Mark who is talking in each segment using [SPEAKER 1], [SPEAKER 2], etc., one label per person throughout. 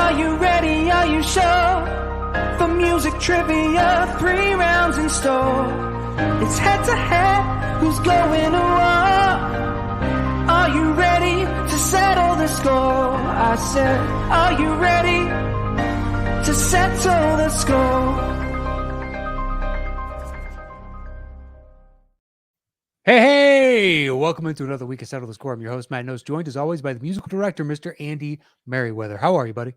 [SPEAKER 1] Are you ready? Are you sure? For music trivia, 3 rounds in store. It's head to head, who's going to war? Are you ready to settle the score? I said, are you ready to settle the score?
[SPEAKER 2] Hey, welcome into another week of Settle the Score. I'm your host, Matt Knost, joined as always by the musical director, Mr. Andy Merryweather. How are you, buddy?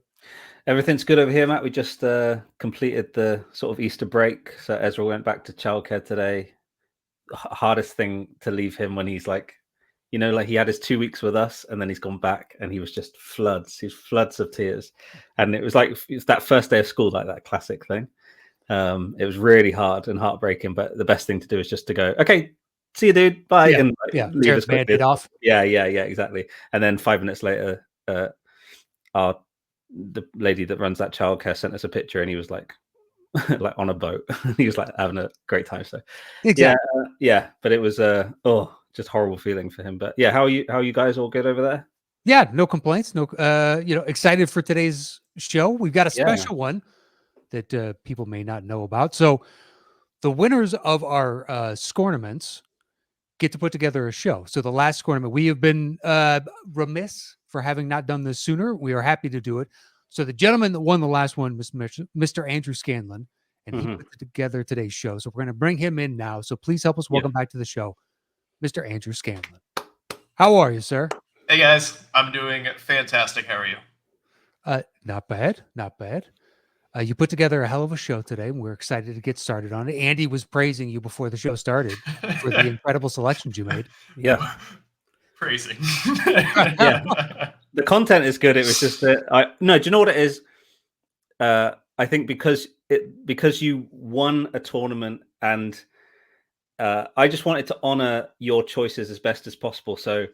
[SPEAKER 3] Everything's good over here, Matt. We just completed the sort of Easter break. So Ezra went back to childcare today. Hardest thing to leave him when he's like, you know, like he had his 2 weeks with us and then he's gone back and he was just floods of tears. And it was like, it's that first day of school, like that classic thing. It was really hard and heartbreaking, but the best thing to do is just to go, okay, see you, dude. Bye.
[SPEAKER 2] Yeah,
[SPEAKER 3] and
[SPEAKER 2] tear the band-aid off.
[SPEAKER 3] Yeah, exactly. And then 5 minutes later, the lady that runs that childcare sent us a picture, and he was like, like on a boat. He was like having a great time. So
[SPEAKER 2] exactly.
[SPEAKER 3] Yeah. But it was just horrible feeling for him. But yeah, how are you guys? All good over there?
[SPEAKER 2] Yeah, no complaints. No, excited for today's show. We've got a special one that people may not know about. So the winners of our Score-naments get to put together a show. So the last Score-nament, we have been remiss for having not done this sooner. We are happy to do it. So the gentleman that won the last one was Mr. Andrew Scanlon, and he put together today's show. So we're going to bring him in now. So please help us welcome back to the show, Mr. Andrew Scanlon. How are you, sir?
[SPEAKER 4] Hey guys, I'm doing fantastic. How are you?
[SPEAKER 2] Not bad. Not bad. You put together a hell of a show today, and we're excited to get started on it. Andy was praising you before the show started for the incredible selections you made.
[SPEAKER 3] Yeah.
[SPEAKER 4] Praising.
[SPEAKER 3] Yeah. The content is good. It was just that do you know what it is? I think because you won a tournament, and I just wanted to honor your choices as best as possible. So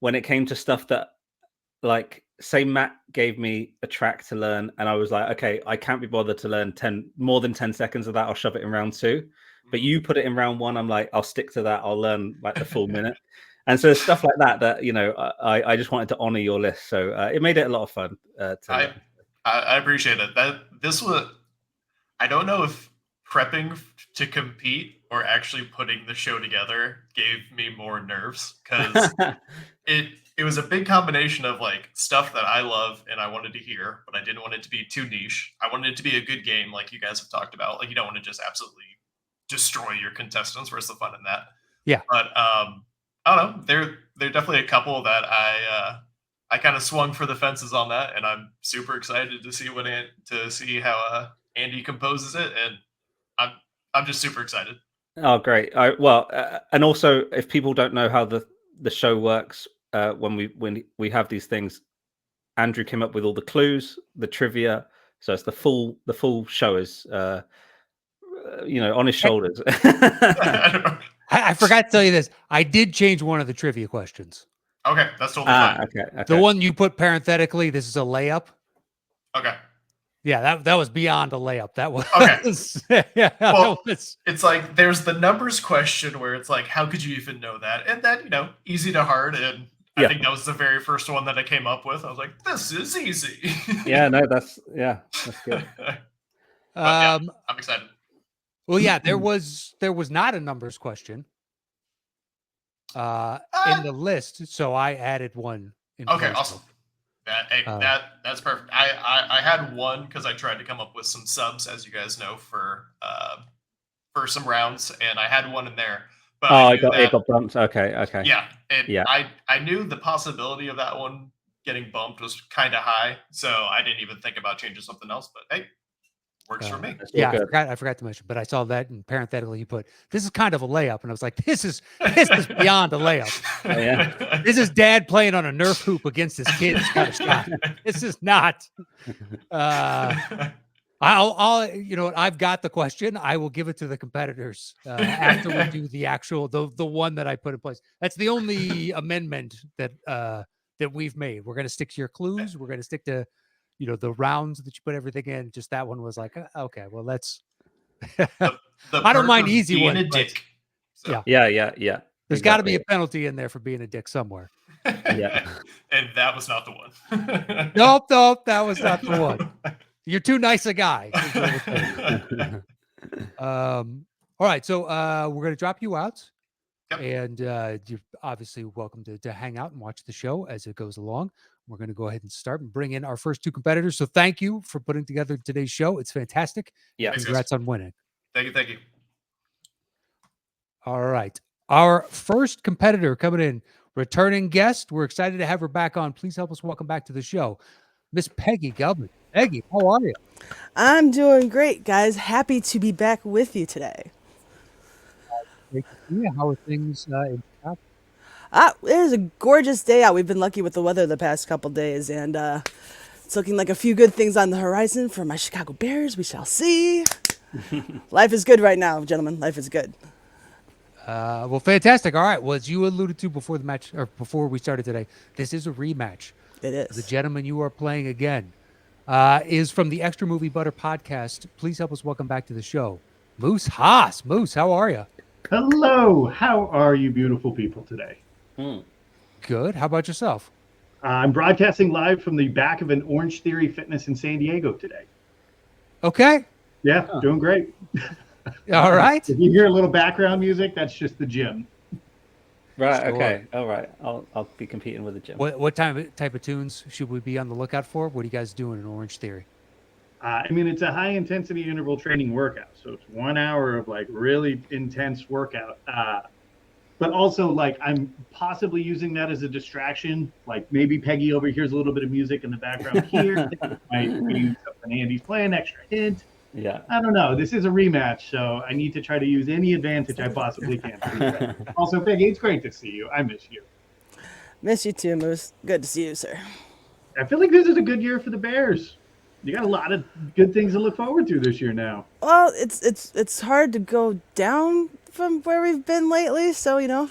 [SPEAKER 3] when it came to stuff that, like, say Matt gave me a track to learn and I was like, okay, I can't be bothered to learn more than 10 seconds of that. I'll shove it in round 2. But you put it in round 1. I'm like, I'll stick to that. I'll learn like the full minute. And so stuff like that, you know, I just wanted to honor your list. So it made it a lot of fun.
[SPEAKER 4] I appreciate it. I don't know if prepping to compete or actually putting the show together gave me more nerves, because it was a big combination of like stuff that I love and I wanted to hear, but I didn't want it to be too niche. I wanted it to be a good game, like you guys have talked about. Like, you don't want to just absolutely destroy your contestants. Where's the fun in that? Yeah. But I don't know. There are definitely a couple that I kind of swung for the fences on that, and I'm super excited to see how Andy composes it, and I'm just super excited.
[SPEAKER 3] Oh, great! And also, if people don't know how the show works, when we have these things, Andrew came up with all the clues, the trivia, so it's the full show is on his shoulders.
[SPEAKER 2] I forgot to tell you this. I did change one of the trivia questions.
[SPEAKER 4] Okay, that's totally fine.
[SPEAKER 3] Okay.
[SPEAKER 2] The one you put parenthetically, this is a layup.
[SPEAKER 4] Okay.
[SPEAKER 2] Yeah, that was beyond a layup. That was
[SPEAKER 4] okay. Well, it's like there's the numbers question where it's like, how could you even know that? And then, easy to hard. And I think that was the very first one that I came up with. I was like, this is easy.
[SPEAKER 3] That's good.
[SPEAKER 4] I'm excited.
[SPEAKER 2] Well, yeah, there was not a numbers question in the list, so I added one.
[SPEAKER 4] Okay, awesome. That's perfect. I had one because I tried to come up with some subs, as you guys know, for some rounds, and I had one in there. But
[SPEAKER 3] it got bumped. Okay.
[SPEAKER 4] Yeah, and I knew the possibility of that one getting bumped was kind of high, so I didn't even think about changing something else. But hey, works for me.
[SPEAKER 2] Yeah, I forgot to mention, but I saw that, and parenthetically you put, this is kind of a layup, and I was like, this is beyond a layup.
[SPEAKER 3] Oh, yeah.
[SPEAKER 2] This is dad playing on a Nerf hoop against his kids kind of shot. This is not. I'll I've got the question. I will give it to the competitors after we do the actual the one that I put in place. That's the only amendment that we've made. We're going to stick to your clues. We're going to stick to the rounds that you put everything in. Just that one was like, okay, well, let's. I don't mind easy one.
[SPEAKER 4] A dick.
[SPEAKER 3] So. Yeah.
[SPEAKER 2] There's got to be a penalty in there for being a dick somewhere.
[SPEAKER 3] Yeah.
[SPEAKER 4] And that was not the one.
[SPEAKER 2] Nope, that was not the one. You're too nice a guy. All right, so we're gonna drop you out.
[SPEAKER 4] Yep.
[SPEAKER 2] And you're obviously welcome to hang out and watch the show as it goes along. We're going to go ahead and start and bring in our first two competitors. So thank you for putting together today's show. It's fantastic.
[SPEAKER 3] Yeah.
[SPEAKER 4] Thanks,
[SPEAKER 2] Congrats on winning.
[SPEAKER 4] Thank you.
[SPEAKER 2] All right. Our first competitor coming in, returning guest. We're excited to have her back on. Please help us welcome back to the show, Miss Peggy Gubbins. Peggy, how are you?
[SPEAKER 5] I'm doing great, guys. Happy to be back with you today.
[SPEAKER 2] Great to see you. How are things in Chicago?
[SPEAKER 5] It is a gorgeous day out. We've been lucky with the weather the past couple days, and it's looking like a few good things on the horizon for my Chicago Bears. We shall see. Life is good right now, gentlemen. Life is good.
[SPEAKER 2] Well, fantastic. All right. Well, as you alluded to before the match, or before we started today, this is a rematch.
[SPEAKER 5] It is.
[SPEAKER 2] The gentleman you are playing again is from the Extra Movie Butter podcast. Please help us welcome back to the show, Moose Haas. Moose, how are you?
[SPEAKER 6] Hello. How are you beautiful people today?
[SPEAKER 2] Good. How about yourself?
[SPEAKER 6] I'm broadcasting live from the back of an Orange Theory Fitness in San Diego today.
[SPEAKER 2] Okay.
[SPEAKER 6] Yeah, doing great.
[SPEAKER 2] All right.
[SPEAKER 6] If you hear a little background music, that's just the gym.
[SPEAKER 3] Right.
[SPEAKER 2] Sure.
[SPEAKER 3] Okay. All right. I'll be competing with the gym.
[SPEAKER 2] What type of tunes should we be on the lookout for? What are you guys doing in Orange Theory?
[SPEAKER 6] I mean, it's a high intensity interval training workout. So it's 1 hour of like really intense workout. But also like I'm possibly using that as a distraction. Like maybe Peggy overhears a little bit of music in the background here. Might be something Andy's playing, extra hint.
[SPEAKER 3] Yeah.
[SPEAKER 6] I don't know. This is a rematch, so I need to try to use any advantage I possibly can. Also, Peggy, it's great to see you. I miss you.
[SPEAKER 5] Miss you too, Moose. Good to see you, sir.
[SPEAKER 6] I feel like this is a good year for the Bears. You got a lot of good things to look forward to this year now.
[SPEAKER 5] Well, it's hard to go down from where we've been lately, so you know.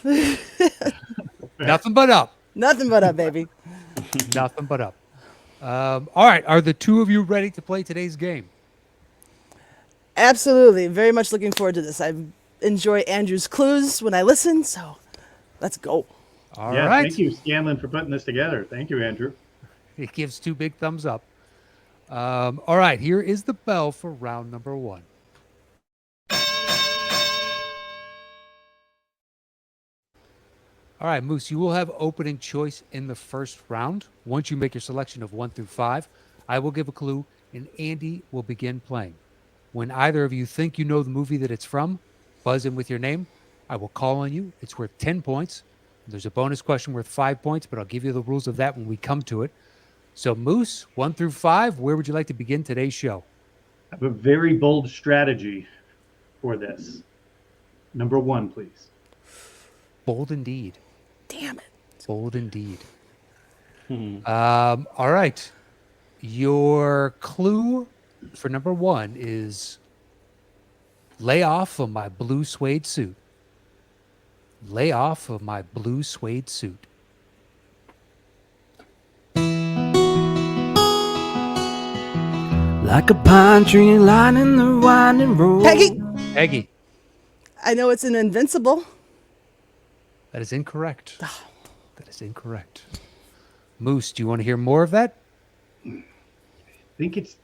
[SPEAKER 2] Nothing but up.
[SPEAKER 5] Nothing but up, baby.
[SPEAKER 2] Nothing but up. All right. Are the two of you ready to play today's game?
[SPEAKER 5] Absolutely. Very much looking forward to this. I enjoy Andrew's clues when I listen, so let's go.
[SPEAKER 2] All
[SPEAKER 6] yeah,
[SPEAKER 2] right.
[SPEAKER 6] Thank you, Scanlon, for putting this together. Thank you, Andrew.
[SPEAKER 2] It gives two big thumbs up. All right. Here is the bell for round number one. All right, Moose, you will have opening choice in the first round. Once you make your selection of 1 through 5, I will give a clue, and Andy will begin playing. When either of you think you know the movie that it's from, buzz in with your name. I will call on you. It's worth 10 points. There's a bonus question worth 5 points, but I'll give you the rules of that when we come to it. So, Moose, 1 through 5, where would you like to begin today's show?
[SPEAKER 6] I have a very bold strategy for this. Number 1, please.
[SPEAKER 2] Bold indeed.
[SPEAKER 5] Damn it.
[SPEAKER 2] Bold indeed. All right. Your clue for number 1 is lay off of my blue suede suit. Lay off of my blue suede suit.
[SPEAKER 1] Like a pine tree lining the winding road.
[SPEAKER 2] Peggy.
[SPEAKER 5] I know it's an Invincible.
[SPEAKER 2] That is incorrect. That is incorrect. Moose, do you want to hear more of that?
[SPEAKER 6] I think it's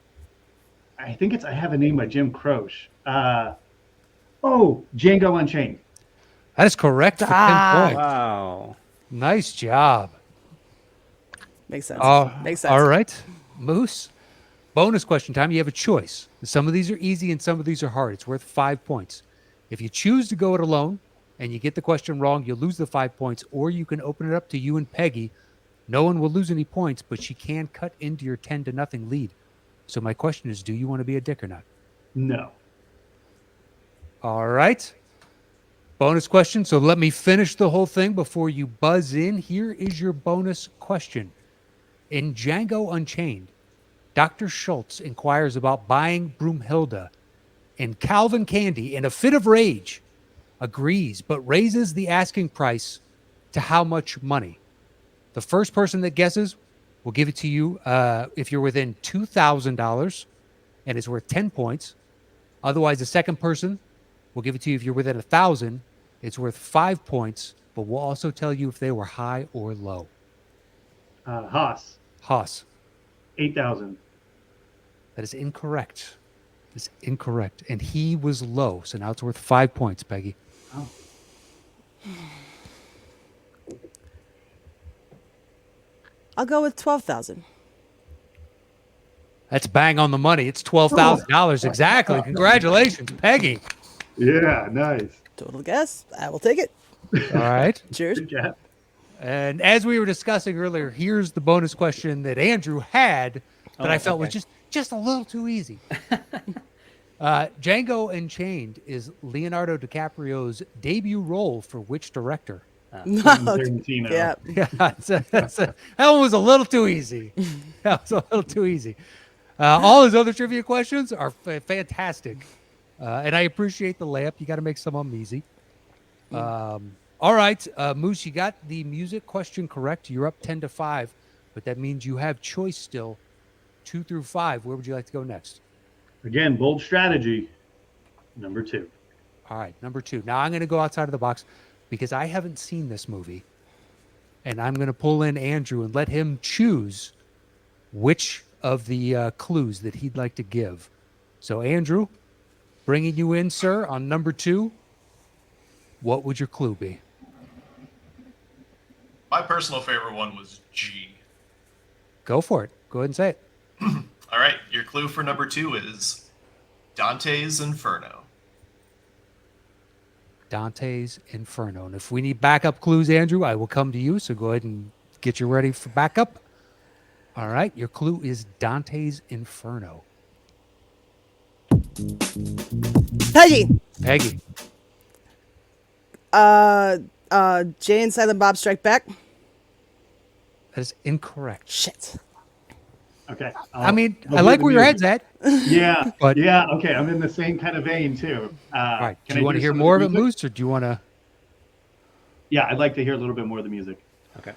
[SPEAKER 6] I Have a Name by Jim Croce. Django Unchained.
[SPEAKER 2] That is correct for 10 points.
[SPEAKER 3] Wow.
[SPEAKER 2] Nice job.
[SPEAKER 5] Makes sense. Makes sense.
[SPEAKER 2] All right. Moose, bonus question time. You have a choice. Some of these are easy and some of these are hard. It's worth 5 points. If you choose to go it alone and you get the question wrong, you'll lose the 5 points, or you can open it up to you and Peggy. No one will lose any points, but she can cut into your 10-0 lead. So my question is, do you want to be a dick or not?
[SPEAKER 6] No.
[SPEAKER 2] All right. Bonus question. So let me finish the whole thing before you buzz in. Here is your bonus question. In Django Unchained, Dr. Schultz inquires about buying Broomhilda, and Calvin Candy, in a fit of rage, agrees but raises the asking price to how much money? The first person that guesses will give it to you if you're within $2,000 and it's worth 10 points. Otherwise, the second person will give it to you if you're within 1,000. It's worth 5 points, but we'll also tell you if they were high or low.
[SPEAKER 6] Haas,
[SPEAKER 2] Haas.
[SPEAKER 6] 8,000.
[SPEAKER 2] That is incorrect. That's incorrect. And he was low, so now it's worth 5 points, Peggy.
[SPEAKER 6] Oh.
[SPEAKER 5] I'll go with 12,000.
[SPEAKER 2] That's bang on the money. It's $12,000 exactly. Congratulations, Peggy.
[SPEAKER 6] Yeah, nice.
[SPEAKER 5] Total guess. I will take it.
[SPEAKER 2] All right.
[SPEAKER 5] Cheers.
[SPEAKER 6] Good job.
[SPEAKER 2] And as we were discussing earlier, here's the bonus question that Andrew had that I felt was just a little too easy. Django Unchained is Leonardo DiCaprio's debut role for which director?
[SPEAKER 6] Tarantino.
[SPEAKER 5] Yeah.
[SPEAKER 2] Yeah, that one was a little too easy. That was a little too easy. All his other trivia questions are fantastic. And I appreciate the layup. You got to make some of them easy. All right, Moose, you got the music question correct. You're up 10-5, but that means you have choice still, 2 through 5. Where would you like to go next?
[SPEAKER 6] Again, bold strategy. Number 2.
[SPEAKER 2] All right, number 2. Now I'm going to go outside of the box because I haven't seen this movie, and I'm going to pull in Andrew and let him choose which of the clues that he'd like to give. So, Andrew, bringing you in, sir, on number 2, what would your clue be?
[SPEAKER 4] My personal favorite one was G.
[SPEAKER 2] Go for it. Go ahead and say it.
[SPEAKER 4] All right, your clue for number 2 is Dante's Inferno.
[SPEAKER 2] Dante's Inferno. And if we need backup clues, Andrew, I will come to you. So go ahead and get you ready for backup. All right, your clue is Dante's Inferno.
[SPEAKER 5] Peggy.
[SPEAKER 2] Peggy.
[SPEAKER 5] Jay and Silent Bob Strike Back.
[SPEAKER 2] That is incorrect.
[SPEAKER 5] Shit.
[SPEAKER 6] Okay.
[SPEAKER 2] I mean, I like where your head's at.
[SPEAKER 6] Yeah.
[SPEAKER 2] But-
[SPEAKER 6] yeah. Okay. I'm in the same kind of vein too.
[SPEAKER 2] All right. Do you want to hear more of it, Moose, or do you want to?
[SPEAKER 6] Yeah, I'd like to hear a little bit more of the music.
[SPEAKER 3] Okay.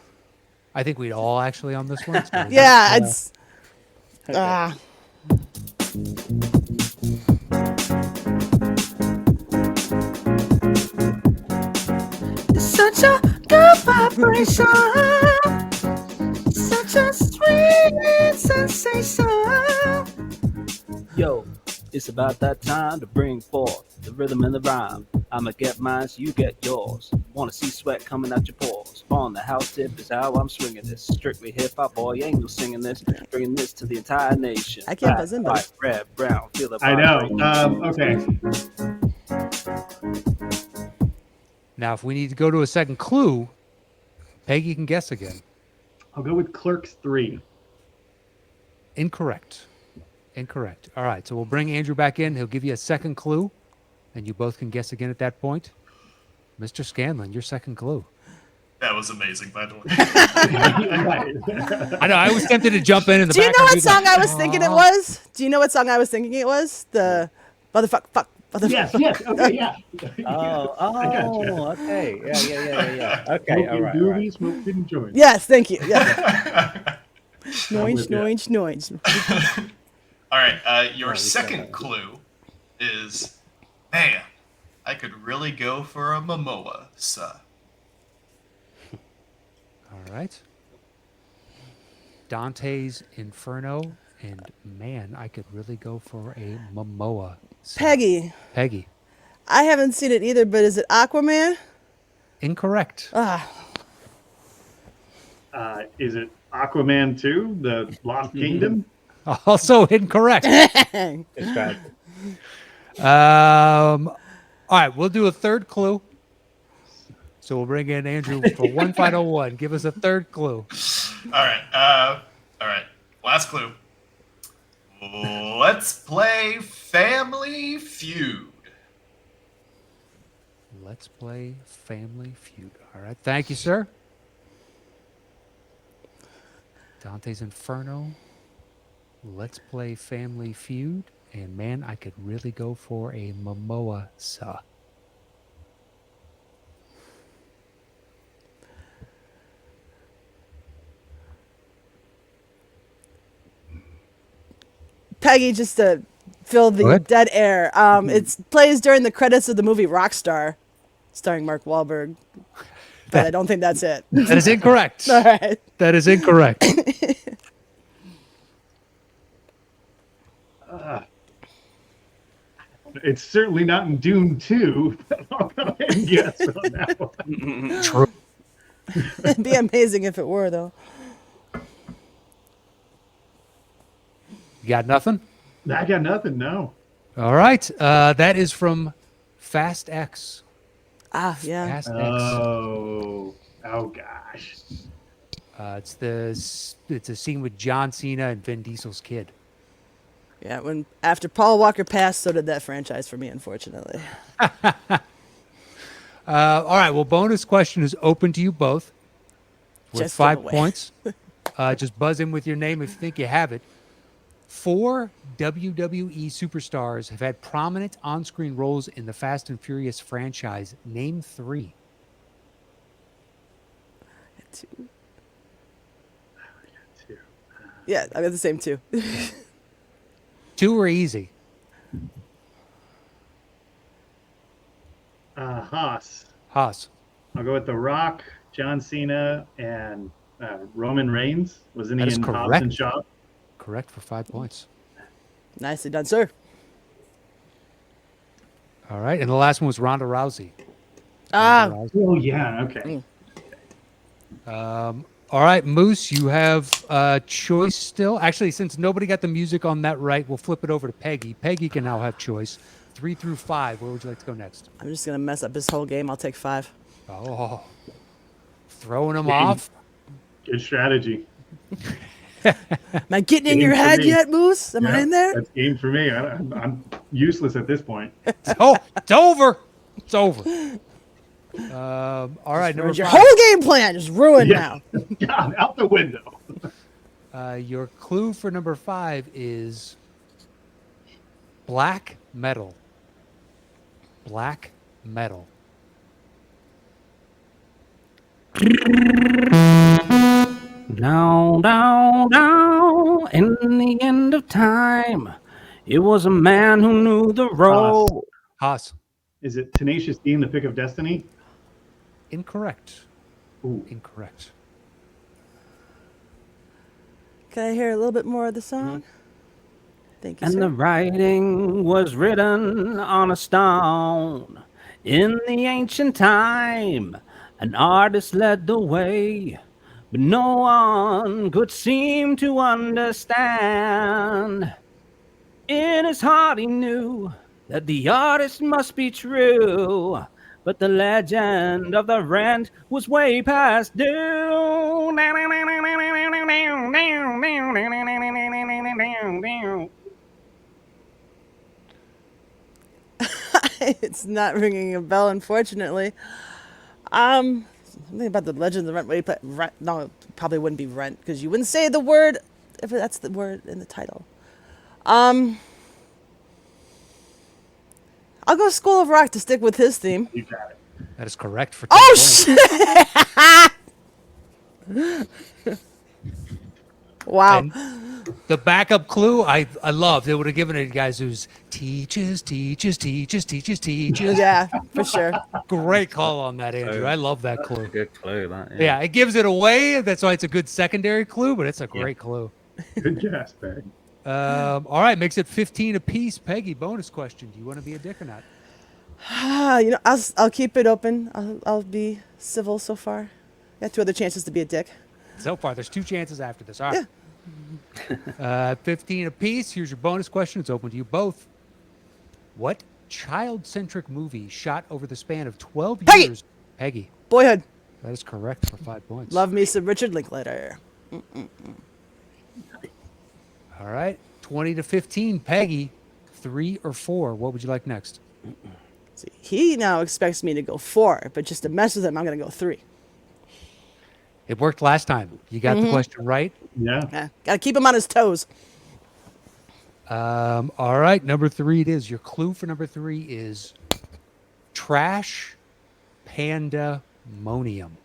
[SPEAKER 2] I think we'd all actually on this one. So
[SPEAKER 5] Yeah, it's.
[SPEAKER 1] It's such a good vibration, such a sweet sensation.
[SPEAKER 7] Yo, it's about that time to bring forth the rhythm and the rhyme. I'ma get mine so you get yours. Wanna see sweat coming out your pores. On the house tip is how I'm swinging this. Strictly hip-hop, boy, ain't no singing this. Bringing this to the entire nation.
[SPEAKER 5] I can't
[SPEAKER 7] Black,
[SPEAKER 5] buzz in,
[SPEAKER 7] white, red, brown, feel the
[SPEAKER 6] I know.
[SPEAKER 7] vibration.
[SPEAKER 6] Okay.
[SPEAKER 2] now, if we need to go to a second clue, Peggy can guess again.
[SPEAKER 6] I'll go with Clerks 3.
[SPEAKER 2] Incorrect. Incorrect. All right. So we'll bring Andrew back in. He'll give you a second clue, and you both can guess again at that point. Mr. Scanlon, your second clue.
[SPEAKER 4] That was amazing, by the way.
[SPEAKER 2] I know. I was tempted to jump in the
[SPEAKER 5] Do you know
[SPEAKER 2] background.
[SPEAKER 5] what song I was thinking it was? Do you know what song I was thinking it was? The motherfuck.
[SPEAKER 6] Yes. Okay. Yeah.
[SPEAKER 3] Oh, okay. Yeah. Okay, all right.
[SPEAKER 6] Doobie, smoking joints.
[SPEAKER 5] Yes, thank you. Yeah.
[SPEAKER 6] with
[SPEAKER 5] Noinge.
[SPEAKER 4] All right, your second clue is, man, I could really go for a Momoa, sir.
[SPEAKER 2] All right. Dante's Inferno, and man, I could really go for a Momoa.
[SPEAKER 5] Peggy.
[SPEAKER 2] Peggy.
[SPEAKER 5] I haven't seen it either, but is it Aquaman?
[SPEAKER 2] Incorrect.
[SPEAKER 6] Is it Aquaman 2, the Lost Kingdom?
[SPEAKER 2] Also incorrect.
[SPEAKER 3] Describe.
[SPEAKER 2] All right, we'll do a third clue. So we'll bring in Andrew for one final one. Give us a third clue.
[SPEAKER 4] All right. Last clue. Let's play Family Feud.
[SPEAKER 2] Let's play Family Feud. All right, thank you, sir. Dante's Inferno. Let's play Family Feud. And man, I could really go for a Momoa sa.
[SPEAKER 5] Peggy, just to fill the
[SPEAKER 2] What?
[SPEAKER 5] dead air. It plays during the credits of the movie Rockstar, starring Mark Wahlberg. but I don't think that's it.
[SPEAKER 2] That is incorrect.
[SPEAKER 5] All right.
[SPEAKER 2] That is incorrect.
[SPEAKER 6] It's certainly not in Dune 2, but I'll go ahead and guess on that one.
[SPEAKER 2] True.
[SPEAKER 5] It'd be amazing if it were, though.
[SPEAKER 2] You got nothing?
[SPEAKER 6] I got nothing, no.
[SPEAKER 2] All right. That is from Fast X.
[SPEAKER 5] Ah, yeah.
[SPEAKER 2] Fast X.
[SPEAKER 6] Oh gosh.
[SPEAKER 2] It's a scene with John Cena and Vin Diesel's kid.
[SPEAKER 5] Yeah, after Paul Walker passed, so did that franchise for me, unfortunately.
[SPEAKER 2] All right. Well, bonus question is open to you both. With
[SPEAKER 5] Just
[SPEAKER 2] 5
[SPEAKER 5] give away.
[SPEAKER 2] points. Just buzz in with your name if you think you have it. 4 WWE superstars have had prominent on-screen roles in the Fast and Furious franchise. Name 3.
[SPEAKER 5] Two.
[SPEAKER 6] Two.
[SPEAKER 5] Yeah, I got the same two.
[SPEAKER 2] 2 are easy.
[SPEAKER 6] Haas.
[SPEAKER 2] Haas.
[SPEAKER 6] I'll go with The Rock, John Cena, and Roman Reigns. Wasn't
[SPEAKER 2] That
[SPEAKER 6] he
[SPEAKER 2] is
[SPEAKER 6] in Hobbs
[SPEAKER 2] correct.
[SPEAKER 6] and Shaw?
[SPEAKER 2] Correct for 5 points.
[SPEAKER 5] Nicely done, sir.
[SPEAKER 2] All right. And the last one was Ronda Rousey.
[SPEAKER 5] Ah,
[SPEAKER 2] Ronda Rousey.
[SPEAKER 6] Oh, yeah, okay.
[SPEAKER 2] All right, Moose, you have a choice still. Actually, since nobody got the music on that right, we'll flip it over to Peggy. Peggy can now have choice. 3 through 5. Where would you like to go next?
[SPEAKER 5] I'm just going to mess up this whole game. I'll take 5.
[SPEAKER 2] Oh, throwing them
[SPEAKER 6] Game.
[SPEAKER 2] off.
[SPEAKER 6] Good strategy.
[SPEAKER 5] Am I getting in
[SPEAKER 6] Game
[SPEAKER 5] your
[SPEAKER 6] for
[SPEAKER 5] head
[SPEAKER 6] me.
[SPEAKER 5] yet, Moose? Am I
[SPEAKER 6] Yeah,
[SPEAKER 5] in there?
[SPEAKER 6] That's game for me. I'm useless at this point.
[SPEAKER 2] Oh, it's over. It's over. All right, number
[SPEAKER 5] Your
[SPEAKER 2] 5.
[SPEAKER 5] whole game plan is ruined
[SPEAKER 6] Yeah.
[SPEAKER 5] now.
[SPEAKER 6] God, out the window.
[SPEAKER 2] Your clue for number 5 is black metal. Black metal.
[SPEAKER 7] Down, down, down, in the end of time, it was a man who knew the road.
[SPEAKER 2] Haas.
[SPEAKER 6] Is it Tenacious D in the Pick of Destiny?
[SPEAKER 2] Incorrect.
[SPEAKER 6] Ooh.
[SPEAKER 2] Incorrect.
[SPEAKER 5] Can I hear a little bit more of the song? Thank you,
[SPEAKER 7] And
[SPEAKER 5] sir.
[SPEAKER 7] the writing was written on a stone. In the ancient time, an artist led the way, but no one could seem to understand. In his heart he knew that the artist must be true, but the legend of the rent was way past due.
[SPEAKER 5] It's not ringing a bell, unfortunately. Something about the legend of the rent. Wait, but rent? No, it probably wouldn't be rent because you wouldn't say the word if that's the word in the title. I'll go School of Rock to stick with his theme.
[SPEAKER 6] You got it.
[SPEAKER 2] That is correct for 10
[SPEAKER 5] Oh
[SPEAKER 2] points.
[SPEAKER 5] shit! Wow.
[SPEAKER 2] And the backup clue, I love. They would have given it to guys who's teaches.
[SPEAKER 5] Yeah, for sure.
[SPEAKER 2] Great call on that, Andrew. I love that clue.
[SPEAKER 3] Good clue, that.
[SPEAKER 2] Yeah, it gives it away. That's why it's a good secondary clue, but it's a great clue.
[SPEAKER 6] Good guess, Peg.
[SPEAKER 2] All right, makes it 15 apiece. Peggy, bonus question. Do you want to be a dick or not?
[SPEAKER 5] I'll keep it open. I'll be civil so far. Got 2 other chances to be a dick.
[SPEAKER 2] So far, there's 2 chances after this. All right. 15 apiece. Here's your bonus question. It's open to you both. What child-centric movie shot over the span of 12
[SPEAKER 5] Peggy!
[SPEAKER 2] years? Peggy.
[SPEAKER 5] Boyhood.
[SPEAKER 2] That is correct for 5 points.
[SPEAKER 5] Love me some Richard Linklater.
[SPEAKER 2] All right. 20 to 15. Peggy, 3 or 4. What would you like next?
[SPEAKER 5] See, he now expects me to go 4, but just to mess with him, I'm going to go 3.
[SPEAKER 2] It worked last time. You got the question right.
[SPEAKER 6] Yeah.
[SPEAKER 5] Yeah, got to keep him on his toes.
[SPEAKER 2] All right. Number 3 it is. Your clue for number 3 is trash pandemonium.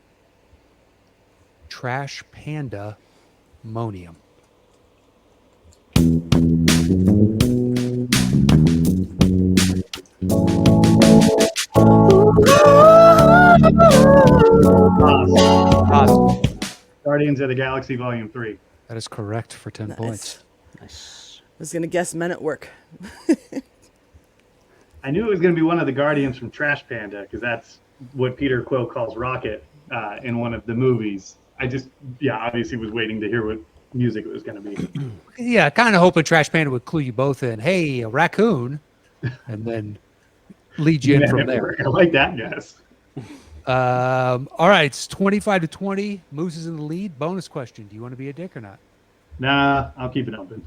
[SPEAKER 2] Trash pandemonium.
[SPEAKER 6] Guardians of the Galaxy Volume 3.
[SPEAKER 2] That is correct for 10
[SPEAKER 5] Nice.
[SPEAKER 2] points.
[SPEAKER 7] Nice.
[SPEAKER 5] I was gonna guess Men at Work.
[SPEAKER 6] I knew it was going to be one of the Guardians from Trash Panda because that's what Peter Quill calls Rocket in one of the movies. I just, obviously was waiting to hear what music it was going to be.
[SPEAKER 2] Yeah, kind of hoping Trash Panda would clue you both in. Hey, a raccoon, and then lead you in from there.
[SPEAKER 6] I like that guess.
[SPEAKER 2] All right, it's 25-20. Moose is in the lead. Bonus question: do you want to be a dick or not?
[SPEAKER 6] Nah, I'll keep it open.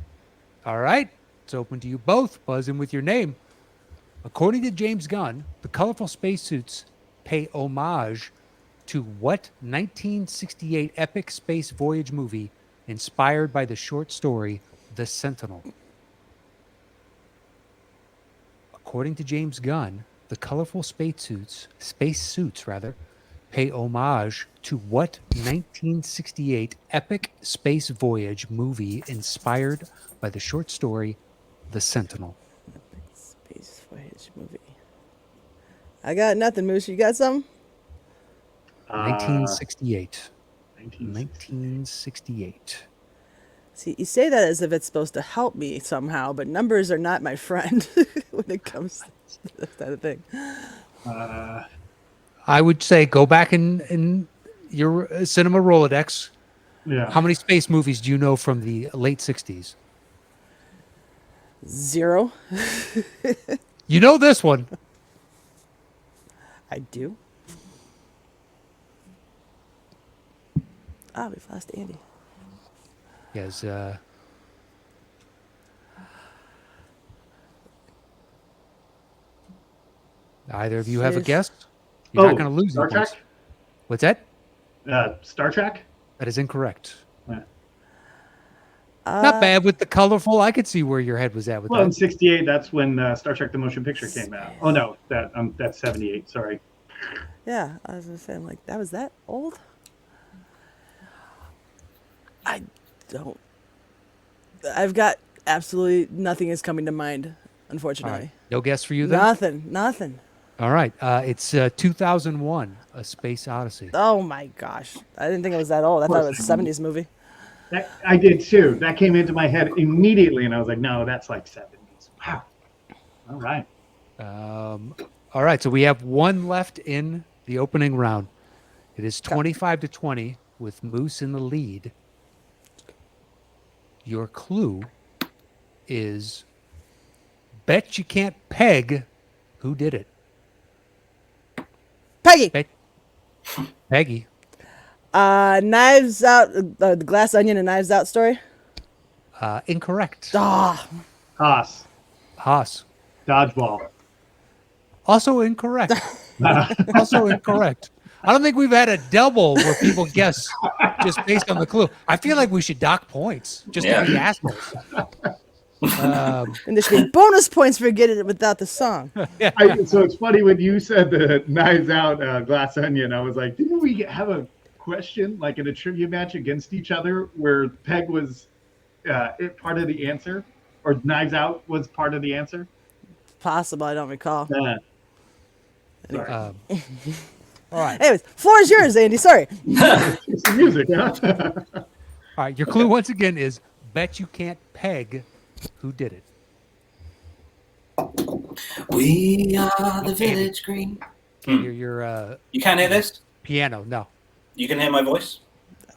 [SPEAKER 2] All right, it's open to you both. Buzz in with your name. According to James Gunn, the colorful spacesuits pay homage to what 1968 epic space voyage movie inspired by the short story The Sentinel? According to James Gunn, the colorful spacesuits pay homage to what 1968 epic space voyage movie inspired by the short story The Sentinel?
[SPEAKER 5] Space Voyage movie. I got nothing, Moose. You got something?
[SPEAKER 2] 1968.
[SPEAKER 6] 1968.
[SPEAKER 2] 1968.
[SPEAKER 5] See, you say that as if it's supposed to help me somehow, but numbers are not my friend when it comes to that kind of thing.
[SPEAKER 2] I would say go back in your cinema Rolodex.
[SPEAKER 6] Yeah.
[SPEAKER 2] How many space movies do you know from the late 60s?
[SPEAKER 5] 0.
[SPEAKER 2] You know this one.
[SPEAKER 5] I do. We've lost Andy.
[SPEAKER 2] Yes. Either of you have a guess? You're not going to lose
[SPEAKER 6] Star
[SPEAKER 2] any points.
[SPEAKER 6] Trek?
[SPEAKER 2] What's that?
[SPEAKER 6] Star Trek?
[SPEAKER 2] That is incorrect.
[SPEAKER 6] Yeah.
[SPEAKER 2] Not bad with the colorful. I could see where your head was at with
[SPEAKER 6] Well, in
[SPEAKER 2] that.
[SPEAKER 6] '68, that's when Star Trek: The Motion Picture came out. Oh no, that's '78. Sorry.
[SPEAKER 5] Yeah, I was gonna say, I'm like, that was that old? I don't. I've got absolutely nothing is coming to mind,
[SPEAKER 2] All
[SPEAKER 5] unfortunately.
[SPEAKER 2] right. No guess for you then?
[SPEAKER 5] Nothing.
[SPEAKER 2] All right. It's 2001, A Space Odyssey.
[SPEAKER 5] Oh my gosh. I didn't think it was that old. I thought it was a 70s movie.
[SPEAKER 6] I did too. That came into my head immediately, and I was like, no, that's like '70s. Wow. All right.
[SPEAKER 2] All right. So we have one left in the opening round. It is 25-20 with Moose in the lead. Your clue is bet you can't peg who did it.
[SPEAKER 5] Peggy.
[SPEAKER 2] Peggy.
[SPEAKER 5] Knives Out, the Glass Onion and Knives Out story.
[SPEAKER 2] Incorrect.
[SPEAKER 6] Haas.
[SPEAKER 2] Haas.
[SPEAKER 6] Dodgeball.
[SPEAKER 2] Also incorrect. Also incorrect. I don't think we've had a double where people guess just based on the clue. I feel like we should dock points just to be assholes.
[SPEAKER 5] And there should be bonus points for getting it without the song.
[SPEAKER 6] So it's funny when you said the Knives Out Glass Onion, I was like, didn't we have a question like in a trivia match against each other where Peg was part of the answer or Knives Out was part of the answer?
[SPEAKER 5] Possible, I don't recall.
[SPEAKER 6] Sorry.
[SPEAKER 2] All right.
[SPEAKER 5] Anyways, floor is yours, Andy. Sorry.
[SPEAKER 6] It's the music, huh?
[SPEAKER 2] All right. Your clue once again is bet you can't peg who did it.
[SPEAKER 8] We are the village green.
[SPEAKER 2] Can't hear your
[SPEAKER 8] You can't hear this?
[SPEAKER 2] piano. No.
[SPEAKER 8] You can hear my voice?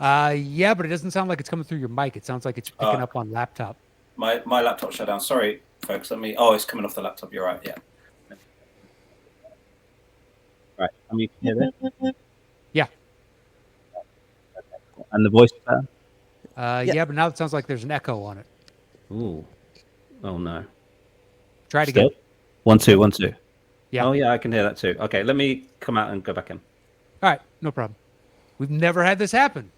[SPEAKER 2] Yeah, but it doesn't sound like it's coming through your mic. It sounds like it's picking up on laptop.
[SPEAKER 8] My laptop shut down. Sorry, folks. It's coming off the laptop. You're right. Yeah.
[SPEAKER 7] Right. I mean, you can hear this?
[SPEAKER 2] Yeah.
[SPEAKER 7] And the voice is better?
[SPEAKER 2] Yeah, but now it sounds like there's an echo on it.
[SPEAKER 7] Ooh. Oh, no.
[SPEAKER 2] Try it
[SPEAKER 7] Still?
[SPEAKER 2] again.
[SPEAKER 7] 1, 2, 1, 2.
[SPEAKER 2] Yeah.
[SPEAKER 3] Oh, yeah, I can hear that too. Okay, let me come out and go back in.
[SPEAKER 2] All right. No problem. We've never had this happen.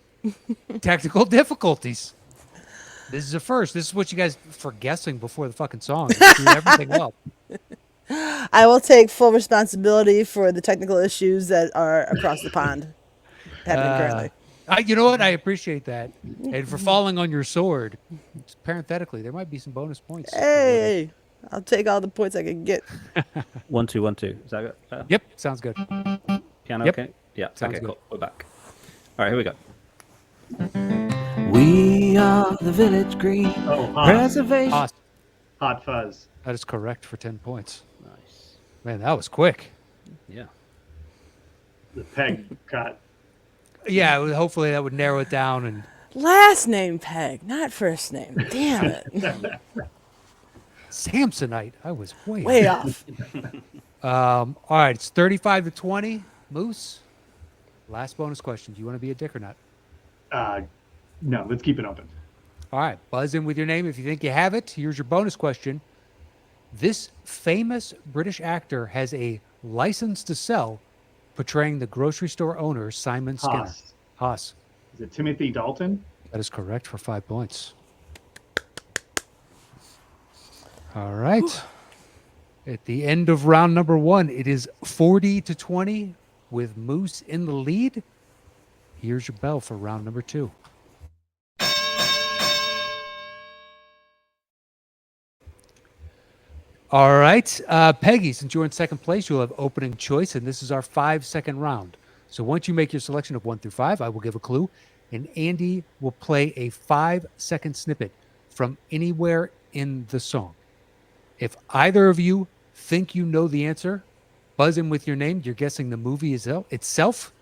[SPEAKER 2] Technical difficulties. This is a first. This is what you guys for guessing before the fucking song. You screwed everything up.
[SPEAKER 5] I will take full responsibility for the technical issues that are across the pond happening currently.
[SPEAKER 2] You know what? I appreciate that. And for falling on your sword, parenthetically, there might be some bonus points.
[SPEAKER 5] Hey, I'll take all the points I can get.
[SPEAKER 7] 1, 2, 1, 2. Is that better?
[SPEAKER 2] Yep. Sounds good.
[SPEAKER 3] Piano,
[SPEAKER 2] Yep.
[SPEAKER 3] okay? Yeah,
[SPEAKER 2] Sounds
[SPEAKER 3] okay,
[SPEAKER 2] good.
[SPEAKER 3] cool. We're back. All right, here we go.
[SPEAKER 7] We are the Village Green
[SPEAKER 6] Oh, Haas.
[SPEAKER 7] Preservation.
[SPEAKER 2] Haas.
[SPEAKER 6] Hot Fuzz.
[SPEAKER 2] That is correct for 10 points.
[SPEAKER 7] Nice.
[SPEAKER 2] Man, that was quick.
[SPEAKER 7] Yeah.
[SPEAKER 6] The peg cut.
[SPEAKER 2] Yeah, hopefully that would narrow it down. And
[SPEAKER 5] Last name Peg, not first name. Damn it.
[SPEAKER 2] Samsonite, I was
[SPEAKER 5] Way off.
[SPEAKER 2] All right, it's 35-20. Moose, last bonus question. Do you want to be a dick or not?
[SPEAKER 6] No, let's keep it open.
[SPEAKER 2] All right, buzz in with your name if you think you have it. Here's your bonus question. This famous British actor has a license to sell portraying the grocery store owner, Simon Skinner.
[SPEAKER 6] Haas.
[SPEAKER 2] Haas.
[SPEAKER 6] Is it Timothy Dalton?
[SPEAKER 2] That is correct for 5 points. All right. At the end of round number 1, it is 40-20 with Moose in the lead. Here's your bell for round number 2. All right. Peggy, since you're in second place, you'll have opening choice, and this is our 5-second round. So once you make your selection of 1 through 5, I will give a clue, and Andy will play a 5-second snippet from anywhere in the song. If either of you think you know the answer, buzz in with your name. You're guessing the movie itself.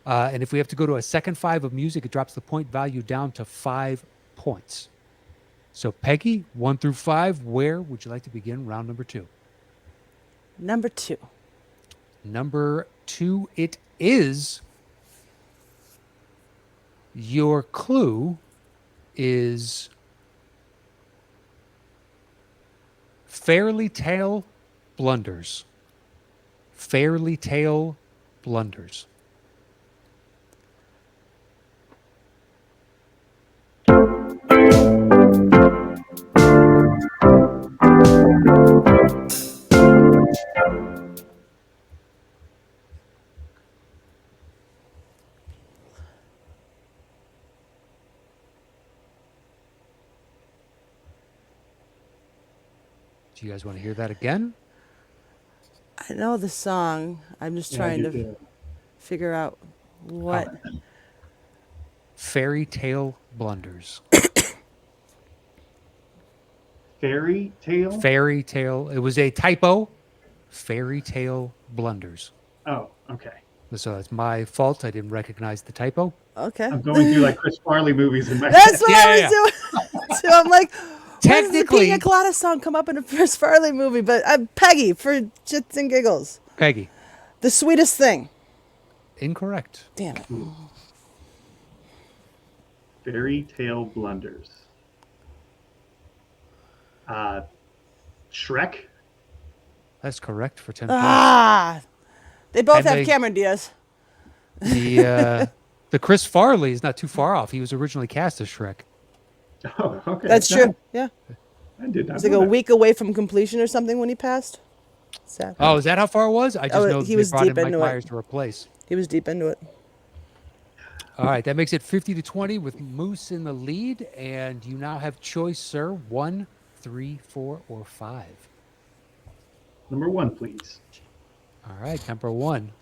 [SPEAKER 2] And if we have to go to a second 5 of music, it drops the point value down to 5 points. So, Peggy, 1 through 5, where would you like to begin round number 2?
[SPEAKER 5] Number 2.
[SPEAKER 2] Number 2, it is. Your clue is Fairy Tale Blunders. Fairy Tale Blunders. Do you guys want to hear that again?
[SPEAKER 5] I know the song. I'm just trying to figure out what.
[SPEAKER 2] Fairy Tale Blunders.
[SPEAKER 6] Fairy Tale?
[SPEAKER 2] Fairy Tale. It was a typo. Fairy Tale Blunders.
[SPEAKER 6] Oh, okay.
[SPEAKER 2] So that's my fault. I didn't recognize the typo.
[SPEAKER 5] Okay.
[SPEAKER 6] I'm going through like Chris Farley movies in my
[SPEAKER 5] That's what
[SPEAKER 2] Yeah,
[SPEAKER 5] I was
[SPEAKER 2] yeah.
[SPEAKER 5] doing. So I'm like, why does the
[SPEAKER 2] Technically-
[SPEAKER 5] Pina Colada song come up in a Chris Farley movie? But Peggy, for shits and giggles.
[SPEAKER 2] Peggy.
[SPEAKER 5] The Sweetest Thing.
[SPEAKER 2] Incorrect.
[SPEAKER 5] Damn it.
[SPEAKER 6] Fairy Tale Blunders. Shrek?
[SPEAKER 2] That's correct for 10 points.
[SPEAKER 5] Ah, they both
[SPEAKER 2] And
[SPEAKER 5] have
[SPEAKER 2] they-
[SPEAKER 5] Cameron Diaz.
[SPEAKER 2] The Chris Farley is not too far off. He was originally cast as Shrek.
[SPEAKER 6] Oh, okay.
[SPEAKER 5] That's true. Yeah,
[SPEAKER 6] I did not
[SPEAKER 5] it was like
[SPEAKER 6] know
[SPEAKER 5] a
[SPEAKER 6] that.
[SPEAKER 5] week away from completion or something when he passed. Sad.
[SPEAKER 2] Oh, is that how far it was? I just
[SPEAKER 5] Oh,
[SPEAKER 2] know
[SPEAKER 5] he
[SPEAKER 2] they
[SPEAKER 5] was
[SPEAKER 2] brought in
[SPEAKER 5] deep
[SPEAKER 2] Mike
[SPEAKER 5] into it.
[SPEAKER 2] Myers to replace.
[SPEAKER 5] He was deep into it.
[SPEAKER 2] All right, that makes it 50-20 with Moose in the lead, and you now have choice, sir. 1, 3, 4, or 5.
[SPEAKER 6] Number 1, please.
[SPEAKER 2] All right, number 1.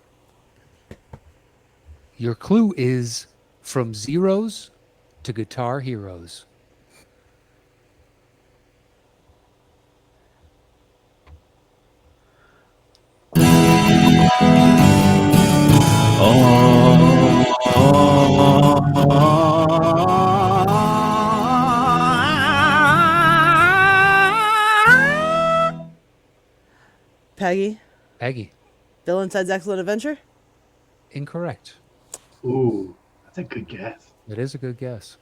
[SPEAKER 2] Your clue is From Zeros to Guitar Heroes.
[SPEAKER 5] Peggy,
[SPEAKER 2] Peggy.
[SPEAKER 5] Bill and Ted's Excellent Adventure.
[SPEAKER 2] Incorrect.
[SPEAKER 6] Ooh, that's a good guess.
[SPEAKER 2] That is a good guess.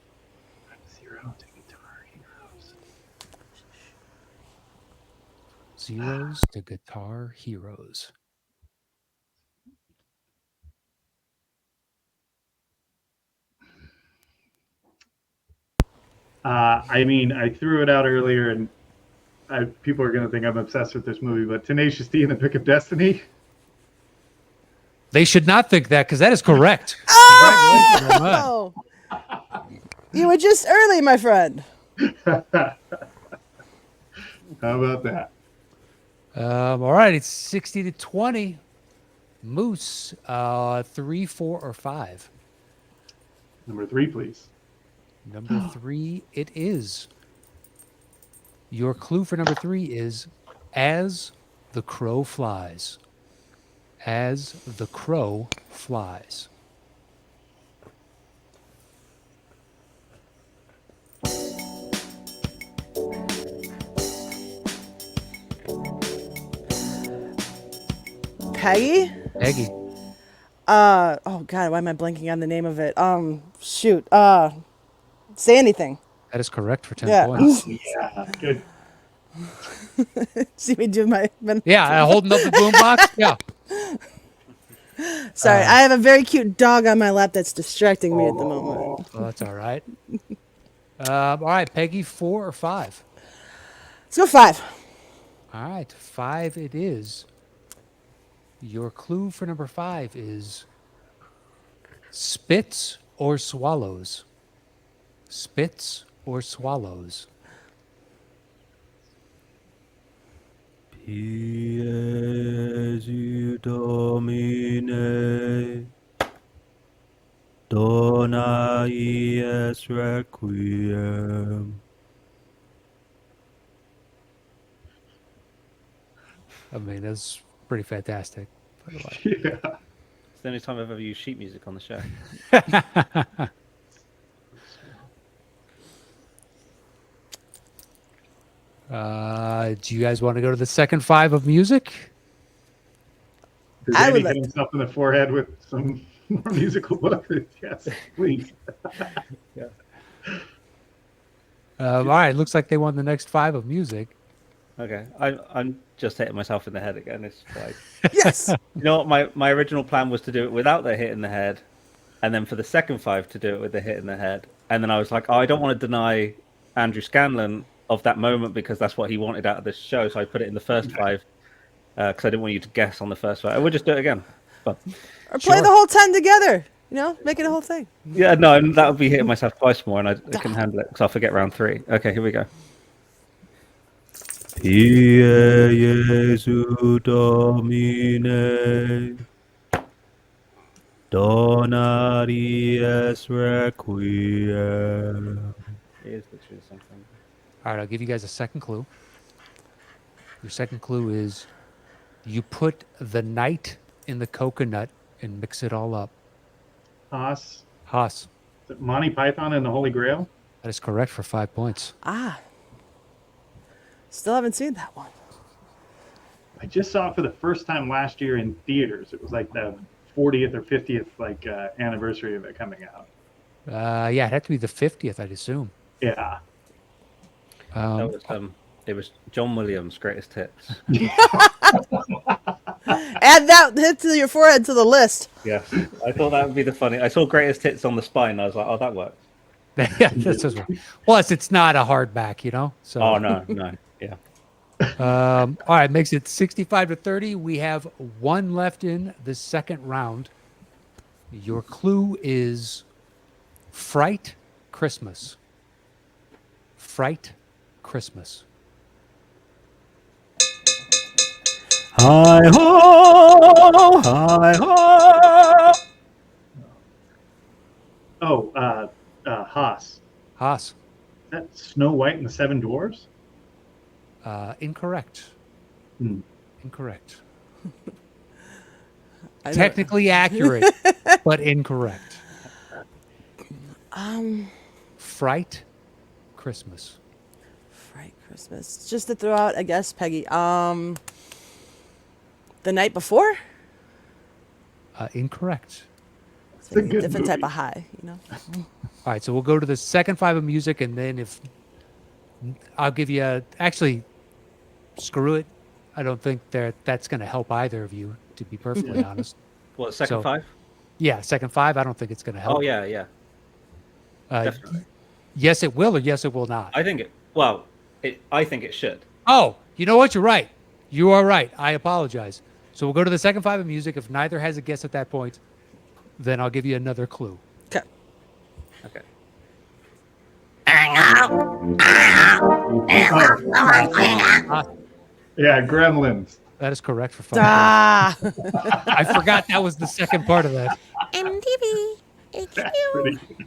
[SPEAKER 6] Zero to Guitar Heroes.
[SPEAKER 2] Zeros to Guitar Heroes.
[SPEAKER 6] I mean, I threw it out earlier, and people are going to think I'm obsessed with this movie, but Tenacious D and the Pick of Destiny.
[SPEAKER 2] They should not think that, because that is correct.
[SPEAKER 5] Oh, you were just early, my friend.
[SPEAKER 6] How about that?
[SPEAKER 2] All right, it's 60-20. Moose, 3, 4, or 5.
[SPEAKER 6] Number 3, please.
[SPEAKER 2] Number 3, it is. Your clue for number 3 is as the crow flies. As the crow flies.
[SPEAKER 5] Peggy?
[SPEAKER 2] Peggy.
[SPEAKER 5] Oh God, why am I blanking on the name of it? Shoot. Say anything.
[SPEAKER 2] That is correct for 10
[SPEAKER 5] Yeah.
[SPEAKER 2] points.
[SPEAKER 6] Yeah, good.
[SPEAKER 5] See me do my.
[SPEAKER 2] Yeah, holding up the boombox. Yeah.
[SPEAKER 5] Sorry, I have a very cute dog on my lap that's distracting me at the moment.
[SPEAKER 2] Well, that's all right. All right, Peggy, 4 or 5?
[SPEAKER 5] Let's go 5.
[SPEAKER 2] All right, 5 it is. Your clue for number 5 is spits or swallows. Spits or swallows.
[SPEAKER 7] Piesu Domine, dona ies requiem.
[SPEAKER 2] I mean, that's pretty fantastic. By the way.
[SPEAKER 6] Yeah.
[SPEAKER 3] It's the only time I've ever used sheet music on the show.
[SPEAKER 2] Do you guys want to go to the second 5 of music?
[SPEAKER 6] Does
[SPEAKER 5] I
[SPEAKER 6] Andy
[SPEAKER 5] would
[SPEAKER 6] hit
[SPEAKER 5] like
[SPEAKER 6] himself in the forehead with some more musical book? Yes, please.
[SPEAKER 2] All right, looks like they won the next 5 of music.
[SPEAKER 3] Okay, I'm just hitting myself in the head again. It's like,
[SPEAKER 5] Yes.
[SPEAKER 3] you know what? My original plan was to do it without the hit in the head, and then for the second 5 to do it with the hit in the head. And then I was like, oh, I don't want to deny Andrew Scanlon of that moment because that's what he wanted out of this show. So I put it in the first 5 because I didn't want you to guess on the first 5. I would just do it again. But
[SPEAKER 5] Or play the whole 10 together. You know, make it a whole thing.
[SPEAKER 3] yeah, no, that would be hitting myself twice more, and I couldn't handle it because I'll forget round 3. Okay, here we go.
[SPEAKER 7] Pie Jesu Domine, dona ies requiem.
[SPEAKER 3] It is literally something.
[SPEAKER 2] All right, I'll give you guys a second clue. Your second clue is you put the night in the coconut and mix it all up.
[SPEAKER 6] Haas.
[SPEAKER 2] Haas.
[SPEAKER 6] Is it Monty Python and the Holy Grail?
[SPEAKER 2] That is correct for 5 points.
[SPEAKER 5] Still haven't seen that one.
[SPEAKER 6] I just saw it for the first time last year in theaters. It was like the 40th or 50th anniversary of it coming out.
[SPEAKER 2] Yeah, it had to be the 50th, I'd assume.
[SPEAKER 6] Yeah.
[SPEAKER 3] It was John Williams' greatest hits.
[SPEAKER 5] Add that hit to your forehead to the list.
[SPEAKER 3] Yes, I thought that would be the funny. I saw greatest hits on the spine. I was like, oh, that works.
[SPEAKER 2] Yeah, that's just right. Plus, it's not a hardback, you know. So.
[SPEAKER 3] Oh no, yeah.
[SPEAKER 2] All right, makes it 65-30. We have 1 left in the second round. Your clue is Fright Christmas. Fright Christmas.
[SPEAKER 7] Hi ho, hi ho.
[SPEAKER 6] Oh, Haas.
[SPEAKER 2] Haas.
[SPEAKER 6] Is that Snow White and the Seven Dwarfs?
[SPEAKER 2] Incorrect.
[SPEAKER 6] Hmm.
[SPEAKER 2] Incorrect. Technically accurate, but incorrect. Fright Christmas.
[SPEAKER 5] Fright Christmas. Just to throw out, I guess, Peggy. The night before?
[SPEAKER 2] Incorrect.
[SPEAKER 5] It's like a different type of high, you know?
[SPEAKER 2] All right, so we'll go to the second 5 of music, and then if I'll give you actually, screw it. I don't think that's going to help either of you, to be perfectly honest.
[SPEAKER 3] What, second 5?
[SPEAKER 2] Yeah, second 5. I don't think it's going to help.
[SPEAKER 3] Oh yeah. Definitely.
[SPEAKER 2] Yes, it will, or yes, it will not.
[SPEAKER 3] I think it. Well, I think it should.
[SPEAKER 2] Oh, you know what? You're right. You are right. I apologize. So we'll go to the second 5 of music. If neither has a guess at that point, then I'll give you another clue.
[SPEAKER 5] Okay.
[SPEAKER 3] Okay.
[SPEAKER 6] Yeah, Gremlins.
[SPEAKER 2] That is correct for 5 points.
[SPEAKER 5] Ah!
[SPEAKER 2] I forgot that was the second part of that.
[SPEAKER 9] MTV.
[SPEAKER 6] That's pretty good.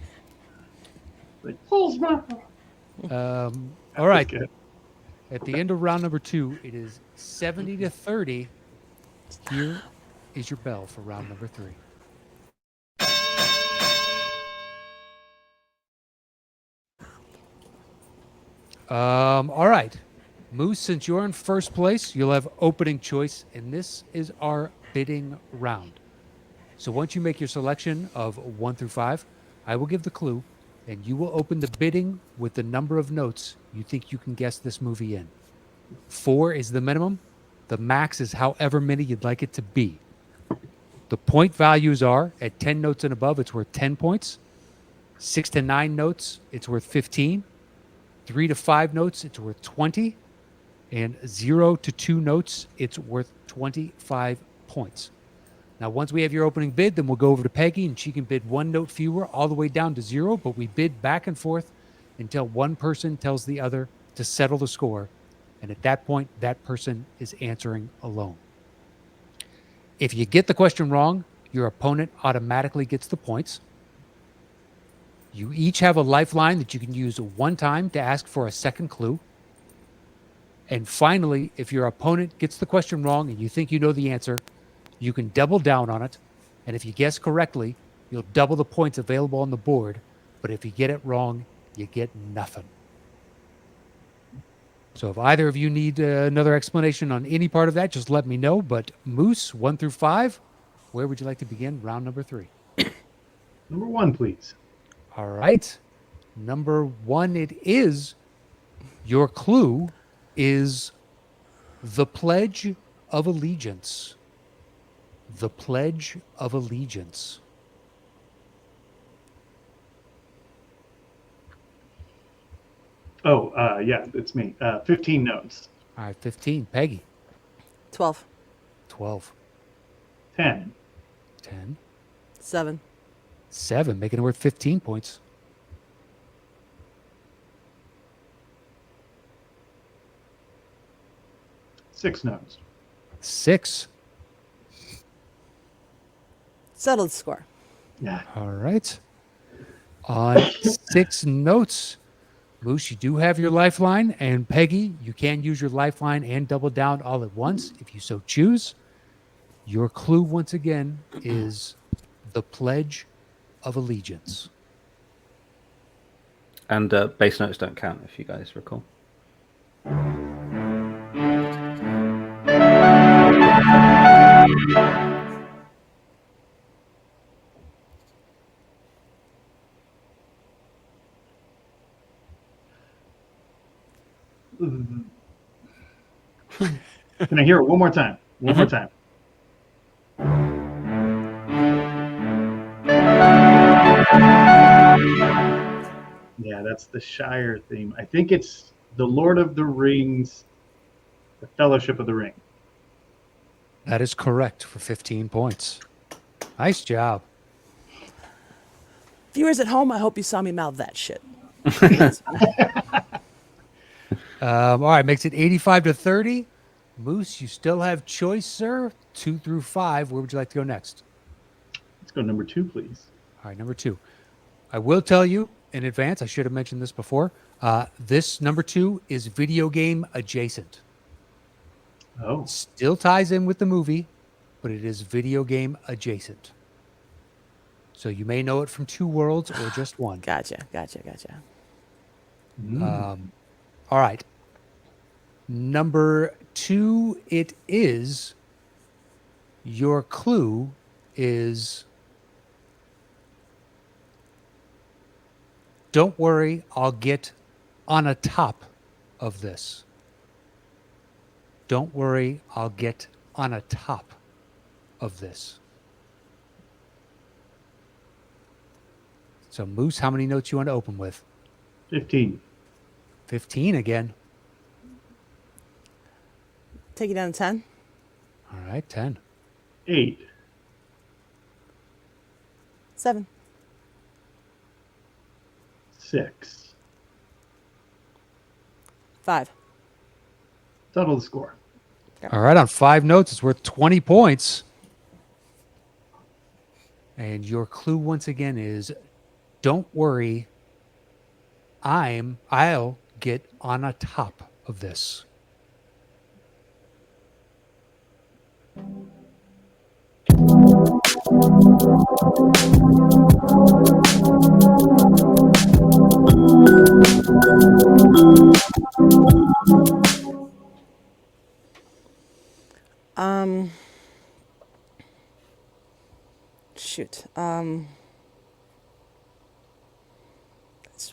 [SPEAKER 6] Like, full smile.
[SPEAKER 2] All right.
[SPEAKER 6] That's good.
[SPEAKER 2] At the end of round number 2, it is 70-30. Here is your bell for round number 3. All right. Moose, since you're in first place, you'll have opening choice, and this is our bidding round. So once you make your selection of 1 through 5, I will give the clue, and you will open the bidding with the number of notes you think you can guess this movie in. 4 is the minimum. The max is however many you'd like it to be. The point values are at 10 notes and above, it's worth 10 points. 6 to 9 notes, it's worth 15. 3 to 5 notes, it's worth 20. And 0 to 2 notes, it's worth 25 points. Now, once we have your opening bid, then we'll go over to Peggy, and she can bid 1 note fewer all the way down to 0, but we bid back and forth until one person tells the other to settle the score. And at that point, that person is answering alone. If you get the question wrong, your opponent automatically gets the points. You each have a lifeline that you can use 1 time to ask for a second clue. And finally, if your opponent gets the question wrong and you think you know the answer, you can double down on it. And if you guess correctly, you'll double the points available on the board. But if you get it wrong, you get nothing. So if either of you need another explanation on any part of that, just let me know. But Moose, 1 through 5, where would you like to begin round number 3?
[SPEAKER 6] Number 1, please.
[SPEAKER 2] All right. Number 1 it is. Your clue is the Pledge of Allegiance. The Pledge of Allegiance.
[SPEAKER 6] Oh, yeah, it's me. 15 notes.
[SPEAKER 2] All right, 15. Peggy.
[SPEAKER 5] 12.
[SPEAKER 2] 12.
[SPEAKER 6] 10.
[SPEAKER 2] 10.
[SPEAKER 5] 7.
[SPEAKER 2] 7, making it worth 15 points.
[SPEAKER 6] 6 notes.
[SPEAKER 2] 6.
[SPEAKER 5] Settled score.
[SPEAKER 6] Yeah.
[SPEAKER 2] All right. On 6 notes, Moose, you do have your lifeline, and Peggy, you can use your lifeline and double down all at once if you so choose. Your clue, once again, is the Pledge of Allegiance.
[SPEAKER 3] And bass notes don't count, if you guys recall.
[SPEAKER 6] Can I hear it one more time? One more time. Yeah, that's the Shire theme. I think it's the Lord of the Rings, the Fellowship of the Ring.
[SPEAKER 2] That is correct for 15 points. Nice job.
[SPEAKER 5] Viewers at home, I hope you saw me mouth that shit.
[SPEAKER 2] All right, makes it 85-30. Moose, you still have choice, sir. 2 through 5. Where would you like to go next?
[SPEAKER 6] Let's go number 2, please.
[SPEAKER 2] All right, number 2. I will tell you in advance, I should have mentioned this before. This number 2 is video game adjacent.
[SPEAKER 6] Oh,
[SPEAKER 2] Still ties in with the movie, but it is video game adjacent. So you may know it from 2 worlds or just 1.
[SPEAKER 5] Gotcha.
[SPEAKER 2] All right. Number 2, it is. Your clue is. Don't worry, I'll get on a top of this. Don't worry, I'll get on a top of this. So, Moose, how many notes you want to open with?
[SPEAKER 6] 15.
[SPEAKER 2] 15 again.
[SPEAKER 5] Take it down to 10.
[SPEAKER 2] All right, 10.
[SPEAKER 6] 8.
[SPEAKER 5] 7.
[SPEAKER 6] 6.
[SPEAKER 5] 5.
[SPEAKER 6] Settle the score.
[SPEAKER 2] All right, on 5 notes, it's worth 20 points. And your clue, once again, is don't worry, I'll get on a top of this.
[SPEAKER 5] Shoot.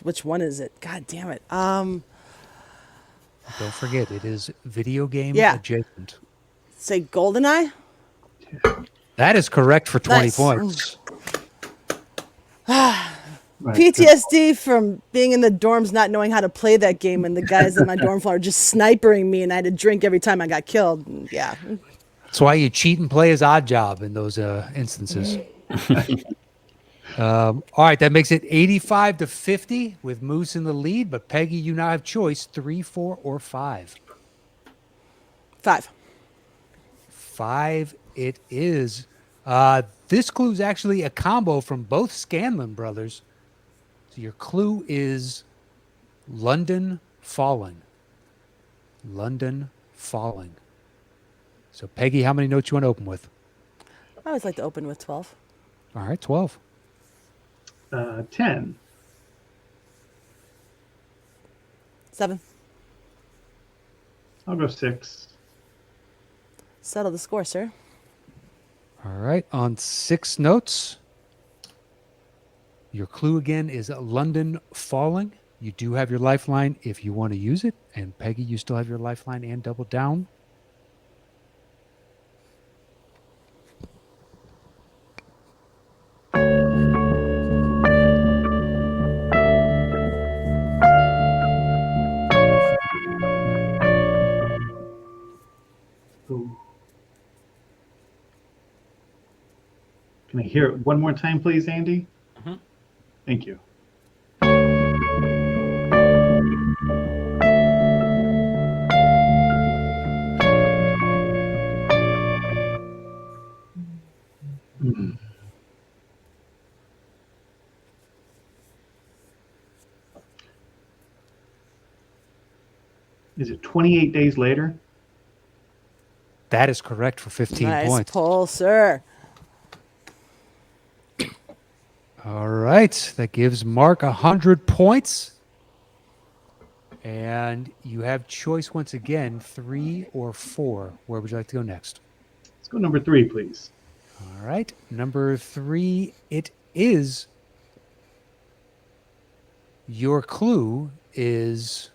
[SPEAKER 5] Which one is it? God damn it.
[SPEAKER 2] Don't forget, it is video game
[SPEAKER 5] Yeah.
[SPEAKER 2] adjacent.
[SPEAKER 5] Say GoldenEye?
[SPEAKER 2] That is correct for 20
[SPEAKER 5] Nice.
[SPEAKER 2] points.
[SPEAKER 6] Right.
[SPEAKER 5] PTSD from being in the dorms, not knowing how to play that game, and the guys in my dorm floor just snipering me, and I had to drink every time I got killed. Yeah.
[SPEAKER 2] That's why you cheat and play as Odd Job in those instances. All right, that makes it 85-50 with Moose in the lead. But Peggy, you now have choice 3, 4, or 5.
[SPEAKER 5] 5.
[SPEAKER 2] 5 it is. This clue is actually a combo from both Scanlon brothers. So your clue is London Falling. London Falling. So Peggy, how many notes you want to open with?
[SPEAKER 5] I always like to open with 12.
[SPEAKER 2] All right, 12.
[SPEAKER 6] 10.
[SPEAKER 5] 7.
[SPEAKER 6] I'll go 6.
[SPEAKER 5] Settle the score, sir.
[SPEAKER 2] All right, on 6 notes. Your clue again is London Falling. You do have your lifeline if you want to use it. And Peggy, you still have your lifeline and double down.
[SPEAKER 6] Ooh. Can I hear it one more time, please, Andy?
[SPEAKER 3] Mhm.
[SPEAKER 6] Thank you. Mm. Is it 28 days later?
[SPEAKER 2] That is correct for 15
[SPEAKER 5] Nice
[SPEAKER 2] points.
[SPEAKER 5] pull, sir.
[SPEAKER 2] All right. That gives Mark 100 points. And you have choice once again, 3 or 4. Where would you like to go next?
[SPEAKER 6] Let's go number 3, please.
[SPEAKER 2] All right. Number 3, it is. Your clue is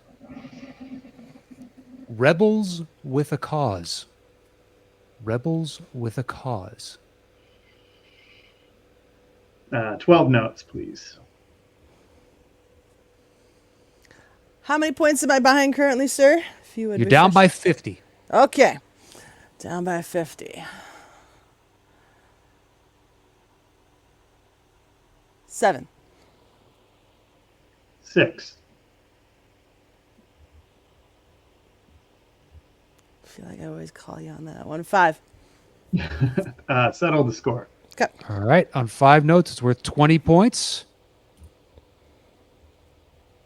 [SPEAKER 2] Rebels with a Cause. Rebels with a Cause.
[SPEAKER 6] 12 notes, please.
[SPEAKER 5] How many points am I behind currently, sir? If you would
[SPEAKER 2] You're down by
[SPEAKER 5] refresh-
[SPEAKER 2] 50.
[SPEAKER 5] Okay. Down by 50. 7.
[SPEAKER 6] 6.
[SPEAKER 5] I feel like I always call you on that one. 5.
[SPEAKER 6] Settle the score.
[SPEAKER 5] Okay.
[SPEAKER 2] All right. On 5 notes, it's worth 20 points.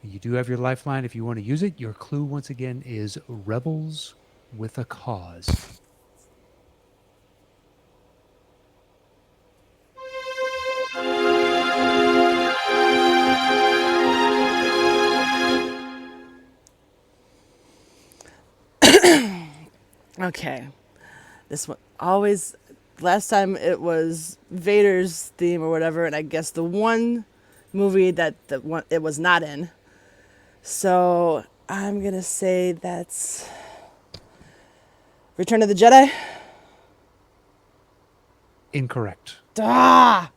[SPEAKER 2] You do have your lifeline if you want to use it. Your clue, once again, is Rebels with a Cause.
[SPEAKER 5] Okay. This one always. Last time it was Vader's theme or whatever, and I guess the one movie that it was not in. So I'm gonna say that's Return of the Jedi.
[SPEAKER 2] Incorrect.
[SPEAKER 5] Ah!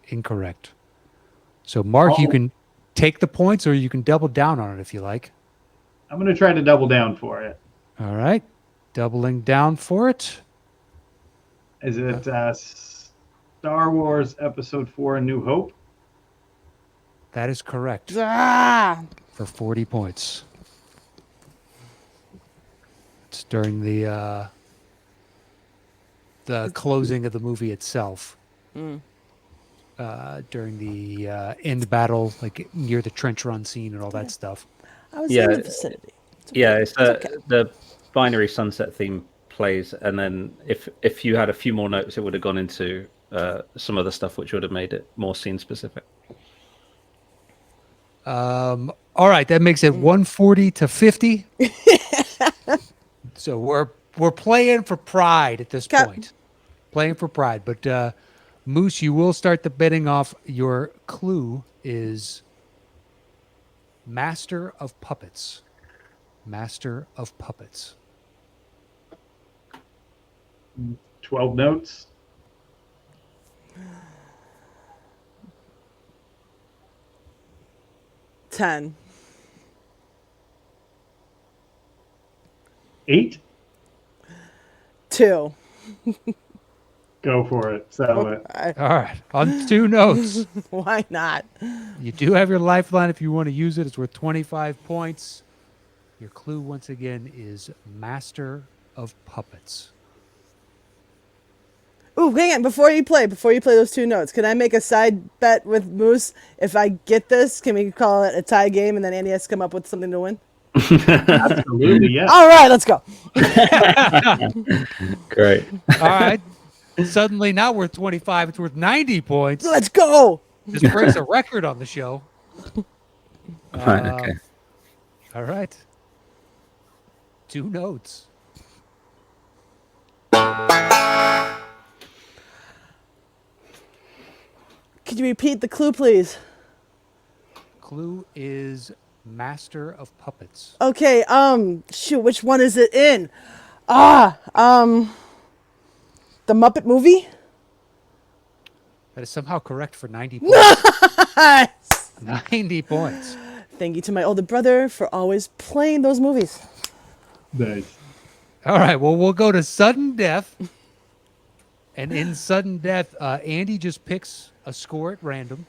[SPEAKER 2] Incorrect. So, Mark, you can take the points or you can double down on it if you like.
[SPEAKER 6] I'm going to try to double down for it.
[SPEAKER 2] All right. Doubling down for it.
[SPEAKER 6] Is it Star Wars Episode 4 A New Hope?
[SPEAKER 2] That is correct
[SPEAKER 5] Ah!
[SPEAKER 2] for 40 points. It's during the closing of the movie itself. during the end battle, like near the trench run scene and all that stuff.
[SPEAKER 5] I was
[SPEAKER 3] Yeah,
[SPEAKER 5] in the vicinity. It's okay.
[SPEAKER 3] Yeah, it's
[SPEAKER 5] okay.
[SPEAKER 3] the binary sunset theme plays, and then if you had a few more notes, it would have gone into some other stuff, which would have made it more scene specific.
[SPEAKER 2] All right, that makes it 140 to 50. So we're playing for pride at this point. Playing for pride, but Moose, you will start the betting off. Your clue is Master of Puppets. Master of Puppets.
[SPEAKER 6] 12 notes.
[SPEAKER 5] $10.
[SPEAKER 6] 8.
[SPEAKER 5] $2.
[SPEAKER 6] Go for it. Settle it.
[SPEAKER 2] All right, on 2 notes.
[SPEAKER 5] Why not?
[SPEAKER 2] You do have your lifeline if you want to use it. It's worth 25 points. Your clue, once again, is Master of Puppets.
[SPEAKER 5] Ooh, hang on. Before you play those 2 notes, can I make a side bet with Moose? If I get this, can we call it a tie game and then Andy has to come up with something to win?
[SPEAKER 6] Absolutely, yeah.
[SPEAKER 5] All right, let's go.
[SPEAKER 3] Great.
[SPEAKER 2] All right. Suddenly, not worth 25. It's worth 90 points.
[SPEAKER 5] Let's go.
[SPEAKER 2] This breaks a record on the show.
[SPEAKER 3] Fine, okay.
[SPEAKER 2] All right. 2 notes.
[SPEAKER 5] Could you repeat the clue, please?
[SPEAKER 2] Clue is Master of Puppets.
[SPEAKER 5] Okay, shoot, which one is it in? The Muppet Movie?
[SPEAKER 2] That is somehow correct for 90 points.
[SPEAKER 5] Nice.
[SPEAKER 2] 90 points.
[SPEAKER 5] Thank you to my older brother for always playing those movies.
[SPEAKER 6] Nice.
[SPEAKER 2] All right, well, we'll go to sudden death. And in sudden death, Andy just picks a score at random.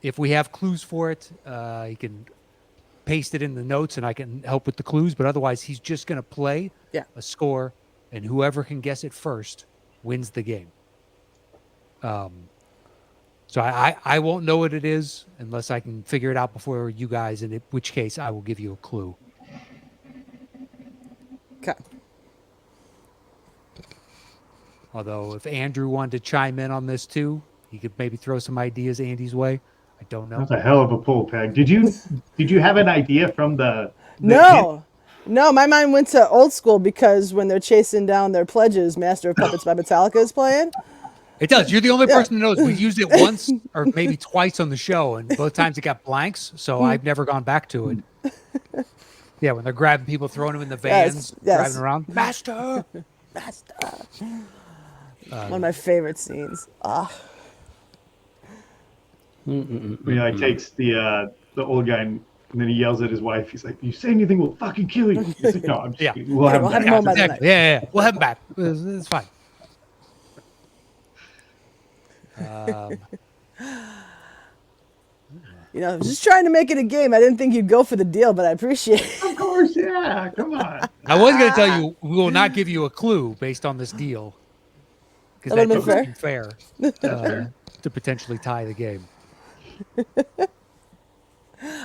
[SPEAKER 2] If we have clues for it, he can paste it in the notes and I can help with the clues. But otherwise, he's just going to play a score, and whoever can guess it first wins the game. So I won't know what it is unless I can figure it out before you guys, in which case I will give you a clue.
[SPEAKER 5] Okay.
[SPEAKER 2] Although if Andrew wanted to chime in on this too, he could maybe throw some ideas Andy's way. I don't know.
[SPEAKER 6] That's a hell of a pull, Peg. Did you have an idea from the
[SPEAKER 5] No, my mind went to old school because when they're chasing down their pledges, Master of Puppets by Metallica is playing.
[SPEAKER 2] It does. You're the only person who knows. We used it once or maybe twice on the show, and both times it got blanks, so I've never gone back to it. Yeah, when they're grabbing people, throwing them in the vans, driving around. Master!
[SPEAKER 5] One of my favorite scenes.
[SPEAKER 6] When he like takes the old guy and then he yells at his wife. He's like, "You say anything, we'll fucking kill you." He's like, "No, I'm just kidding. We'll have him back."
[SPEAKER 5] him by the
[SPEAKER 2] Exactly. Yeah. We'll have him back. It's fine.
[SPEAKER 5] I was just trying to make it a game. I didn't think you'd go for the deal, but I appreciate it.
[SPEAKER 6] Of course, yeah. Come on.
[SPEAKER 2] I was going to tell you we will not give you a clue based on this deal. Because that doesn't seem fair to potentially tie the game.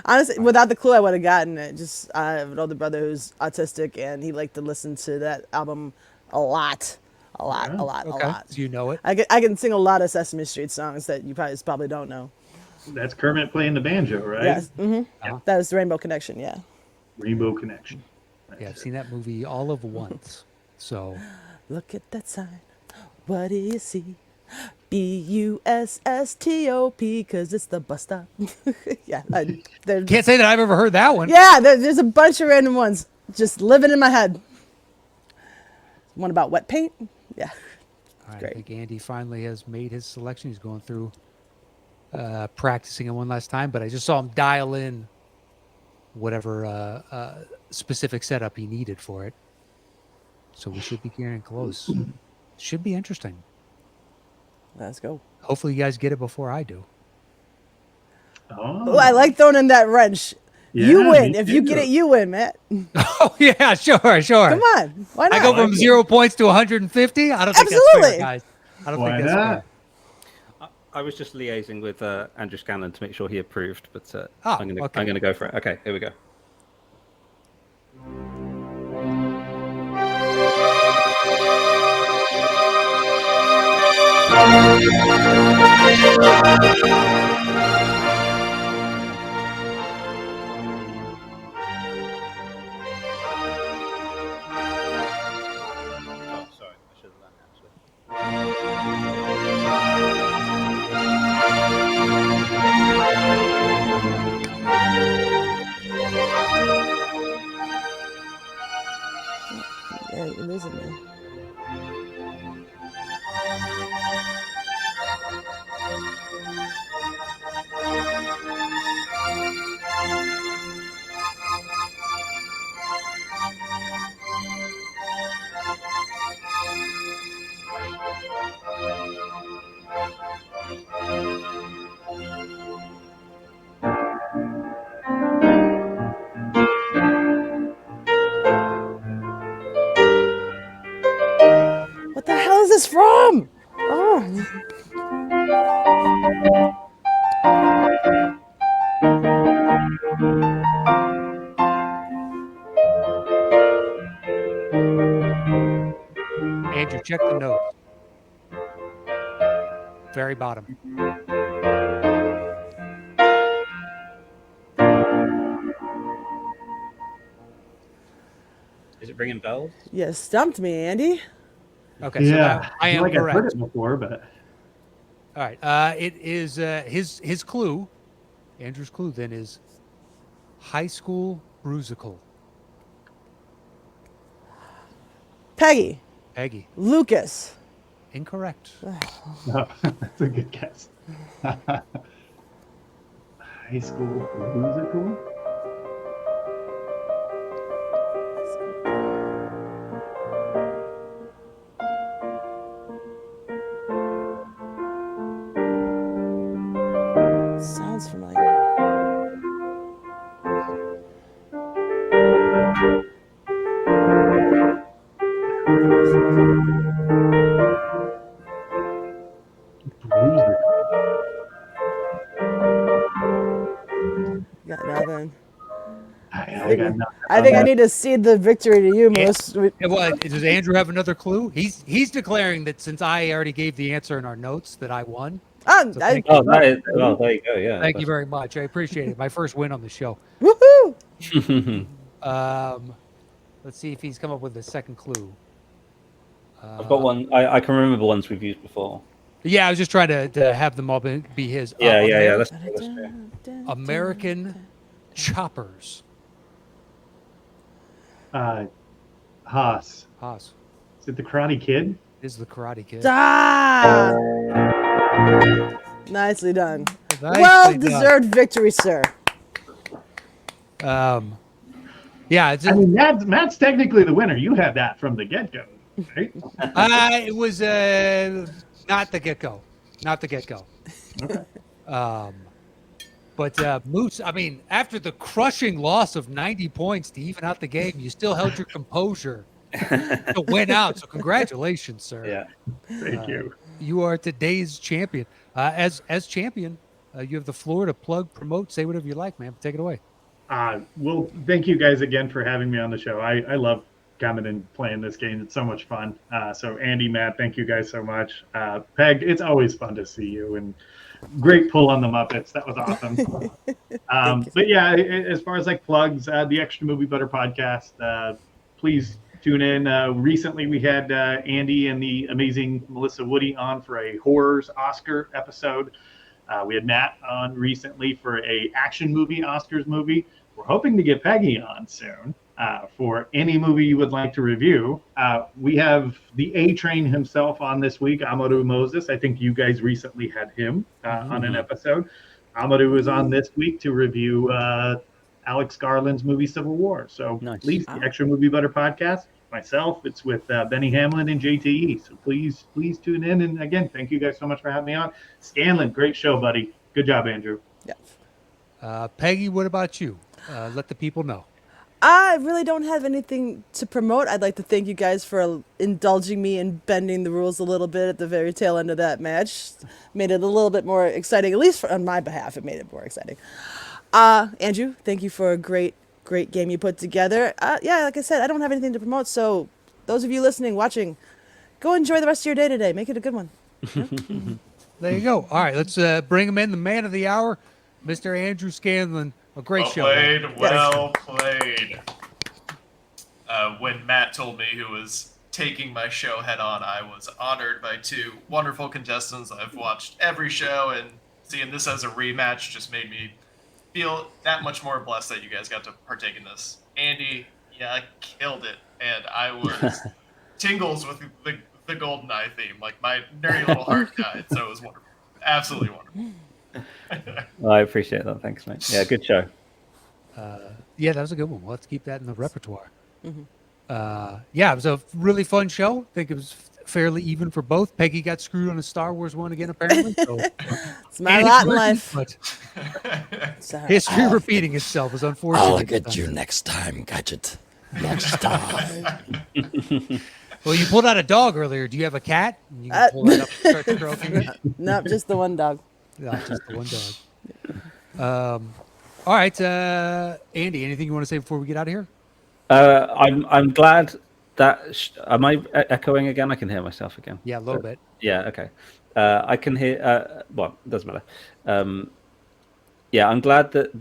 [SPEAKER 5] Honestly, without the clue, I would have gotten it. Just I have an older brother who's autistic, and he liked to listen to that album a lot.
[SPEAKER 2] Okay. So you know it.
[SPEAKER 5] I can sing a lot of Sesame Street songs that you probably don't know.
[SPEAKER 6] That's Kermit playing the banjo, right?
[SPEAKER 5] Yes. Mm-hmm. That was the Rainbow Connection. Yeah.
[SPEAKER 6] Rainbow Connection.
[SPEAKER 2] Yeah, I've seen that movie all of once. So
[SPEAKER 5] look at that sign. What do you see? BUSSTOP, because it's the bus stop. Yeah.
[SPEAKER 2] Can't say that I've ever heard that one.
[SPEAKER 5] Yeah, there's a bunch of random ones just living in my head. One about wet paint. Yeah.
[SPEAKER 2] All right,
[SPEAKER 5] great.
[SPEAKER 2] I think Andy finally has made his selection. He's going through practicing it one last time, but I just saw him dial in whatever specific setup he needed for it. So we should be getting close. Should be interesting.
[SPEAKER 5] Let's go.
[SPEAKER 2] Hopefully you guys get it before I do.
[SPEAKER 5] Oh, I like throwing in that wrench.
[SPEAKER 6] Yeah,
[SPEAKER 5] you win.
[SPEAKER 6] me
[SPEAKER 5] If you
[SPEAKER 6] too.
[SPEAKER 5] get it, you win, Matt.
[SPEAKER 2] Oh, yeah, sure.
[SPEAKER 5] Come on. Why not?
[SPEAKER 2] I go from 0 points to 150? I don't think that's
[SPEAKER 5] Absolutely.
[SPEAKER 2] fair, guys. I don't
[SPEAKER 6] Why
[SPEAKER 2] think that's
[SPEAKER 6] not?
[SPEAKER 2] fair.
[SPEAKER 3] I was just liaising with Andrew Scanlon to make sure he approved, but I'm
[SPEAKER 2] okay.
[SPEAKER 3] gonna go for it. Okay, here we go. Oh, sorry, I should have done that actually.
[SPEAKER 5] Yeah, you're losing me. What the hell is this from? Oh.
[SPEAKER 2] Andrew, check the notes. Very bottom.
[SPEAKER 3] Is it ringing bells?
[SPEAKER 5] You stumped me, Andy.
[SPEAKER 2] Okay, so now I am
[SPEAKER 6] I've heard
[SPEAKER 2] correct.
[SPEAKER 6] it before, but
[SPEAKER 2] All right. It is his clue. Andrew's clue then is High School Brusical.
[SPEAKER 5] Peggy.
[SPEAKER 2] Peggy.
[SPEAKER 5] Lucas.
[SPEAKER 2] Incorrect.
[SPEAKER 6] no, that's a good guess. High School Musical.
[SPEAKER 5] Sounds familiar. Got nothing.
[SPEAKER 6] I got nothing.
[SPEAKER 5] I think I need to cede the victory to you, Moose.
[SPEAKER 2] Well, does Andrew have another clue? He's declaring that since I already gave the answer in our notes that I won. So
[SPEAKER 3] there you go. Yeah.
[SPEAKER 2] Thank you very much. I appreciate it. My first win on the show.
[SPEAKER 5] Woohoo!
[SPEAKER 2] Let's see if he's come up with a second clue.
[SPEAKER 3] I've got one. I can remember ones we've used before.
[SPEAKER 2] Yeah, I was just trying to have them all be his.
[SPEAKER 3] Yeah. Let's do.
[SPEAKER 2] American Choppers.
[SPEAKER 6] Haas.
[SPEAKER 2] Haas
[SPEAKER 6] Is it the Karate Kid?
[SPEAKER 2] is the Karate Kid.
[SPEAKER 5] Ah! Nicely done.
[SPEAKER 2] Nicely
[SPEAKER 5] Well-deserved victory, sir.
[SPEAKER 2] Yeah, it's
[SPEAKER 6] I mean, Matt's technically the winner. You had that from the get-go, right?
[SPEAKER 2] it was not the get-go. Not the get-go.
[SPEAKER 6] Okay.
[SPEAKER 2] But Moose, I mean, after the crushing loss of 90 points to even out the game, you still held your composure to win out. So congratulations, sir.
[SPEAKER 3] Yeah.
[SPEAKER 6] Thank you.
[SPEAKER 2] You are today's champion. As champion, you have the floor to plug, promote, say whatever you like, man. Take it away.
[SPEAKER 6] Well, thank you guys again for having me on the show. I love coming and playing this game. It's so much fun. So Andy, Matt, thank you guys so much. Peg, it's always fun to see you, and great pull on the Muppets. That was awesome. But yeah, as far as like plugs, the Extra Movie Butter podcast, please tune in. Recently we had Andy and the amazing Melissa Woody on for a horrors Oscar episode. We had Matt on recently for a action movie Oscars movie. We're hoping to get Peggy on soon for any movie you would like to review. We have the A-Train himself on this week, Amadou Moses. I think you guys recently had him on an episode. Amadou is on this week to review Alex Garland's movie Civil War. So please, the Extra Movie Butter podcast. Myself, it's with Benny Hamlin and JTE. So please tune in. And again, thank you guys so much for having me on. Scanlon, great show, buddy. Good job, Andrew.
[SPEAKER 5] Yeah.
[SPEAKER 2] Peggy, what about you? Let the people know.
[SPEAKER 5] I really don't have anything to promote. I'd like to thank you guys for indulging me in bending the rules a little bit at the very tail end of that match. Made it a little bit more exciting, at least on my behalf. It made it more exciting. Andrew, thank you for a great game you put together. Yeah, like I said, I don't have anything to promote, so those of you listening, watching, go enjoy the rest of your day today. Make it a good one.
[SPEAKER 2] There you go. All right, let's bring him in, the man of the hour, Mr. Andrew Scanlon. A great
[SPEAKER 4] Well
[SPEAKER 2] show.
[SPEAKER 4] played,
[SPEAKER 2] Man.
[SPEAKER 4] well played. When Matt told me who was taking my show head on, I was honored by two wonderful contestants. I've watched every show, and seeing this as a rematch just made me feel that much more blessed that you guys got to partake in this. Andy, yeah, killed it, and I was tingles with the GoldenEye theme. Like, my nerdy little heart died, so it was wonderful. Absolutely wonderful.
[SPEAKER 3] Well, I appreciate that. Thanks, mate. Yeah, good show.
[SPEAKER 2] Yeah, that was a good one. Let's keep that in the repertoire. Yeah, it was a really fun show. I think it was fairly even for both. Peggy got screwed on a Star Wars one again, apparently. So.
[SPEAKER 5] It's my lot in life.
[SPEAKER 2] But
[SPEAKER 5] Sorry.
[SPEAKER 2] history repeating itself is unfortunate.
[SPEAKER 9] I'll get you next time, Gadget. Next time.
[SPEAKER 2] Well, you pulled out a dog earlier. Do you have a cat? You can pull that up and start stroking it?
[SPEAKER 5] Nope, just the one dog.
[SPEAKER 2] No, just the one dog. All right, Andy, anything you want to say before we get out of here?
[SPEAKER 3] I'm glad that am I echoing again? I can hear myself again.
[SPEAKER 2] Yeah, a little bit.
[SPEAKER 3] Yeah, okay. I can hear. Well, it doesn't matter. Yeah, I'm glad that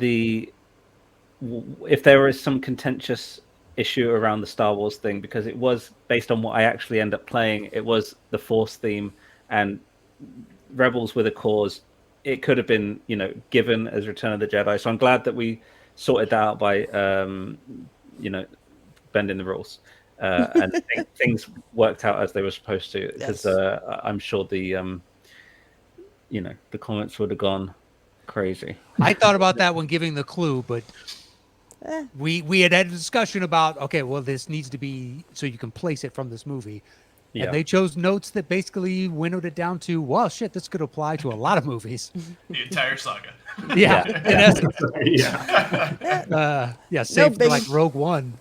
[SPEAKER 3] if there is some contentious issue around the Star Wars thing, because it was based on what I actually end up playing. It was the Force theme and Rebels with a Cause. It could have been, given as Return of the Jedi. So I'm glad that we sorted that out by, bending the rules. And things worked out as they were supposed to. Because I'm sure the comments would have gone crazy.
[SPEAKER 2] I thought about that when giving the clue, but we had a discussion about, okay, well, this needs to be so you can place it from this movie. Yeah. And they chose notes that basically winnowed it down to, well, shit, this could apply to a lot of movies.
[SPEAKER 4] The entire saga.
[SPEAKER 2] Yeah, in essence.
[SPEAKER 5] Yeah.
[SPEAKER 2] Save for like Rogue One.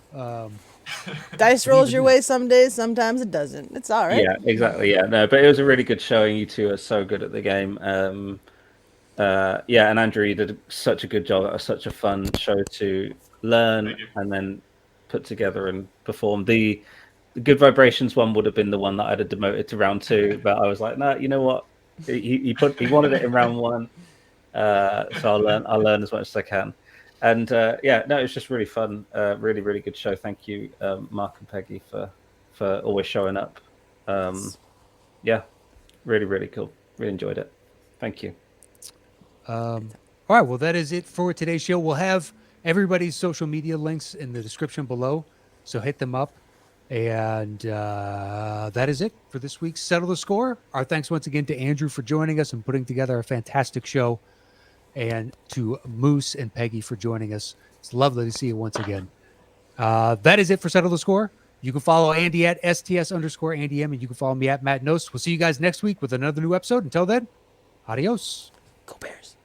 [SPEAKER 5] Dice rolls your way some days, sometimes it doesn't. It's all right.
[SPEAKER 3] Yeah, exactly. Yeah, no, but it was a really good showing. You two are so good at the game. And Andrew, you did such a good job. It was such a fun show to learn and then put together and perform. The Good Vibrations one would have been the one that I'd have demoted to round 2, but I was like, no, you know what? He wanted it in round 1, so I'll learn as much as I can. And it was just really fun. Really, really good show. Thank you, Mark and Peggy, for always showing up. Really, really cool. Really enjoyed it. Thank you.
[SPEAKER 2] All right, well, that is it for today's show. We'll have everybody's social media links in the description below, so hit them up. And that is it for this week's Settle the Score. Our thanks once again to Andrew for joining us and putting together a fantastic show, and to Moose and Peggy for joining us. It's lovely to see you once again. That is it for Settle the Score. You can follow Andy at STS_AndyM, and you can follow me at Matt Knost. We'll see you guys next week with another new episode. Until then, adios.
[SPEAKER 5] Go Bears.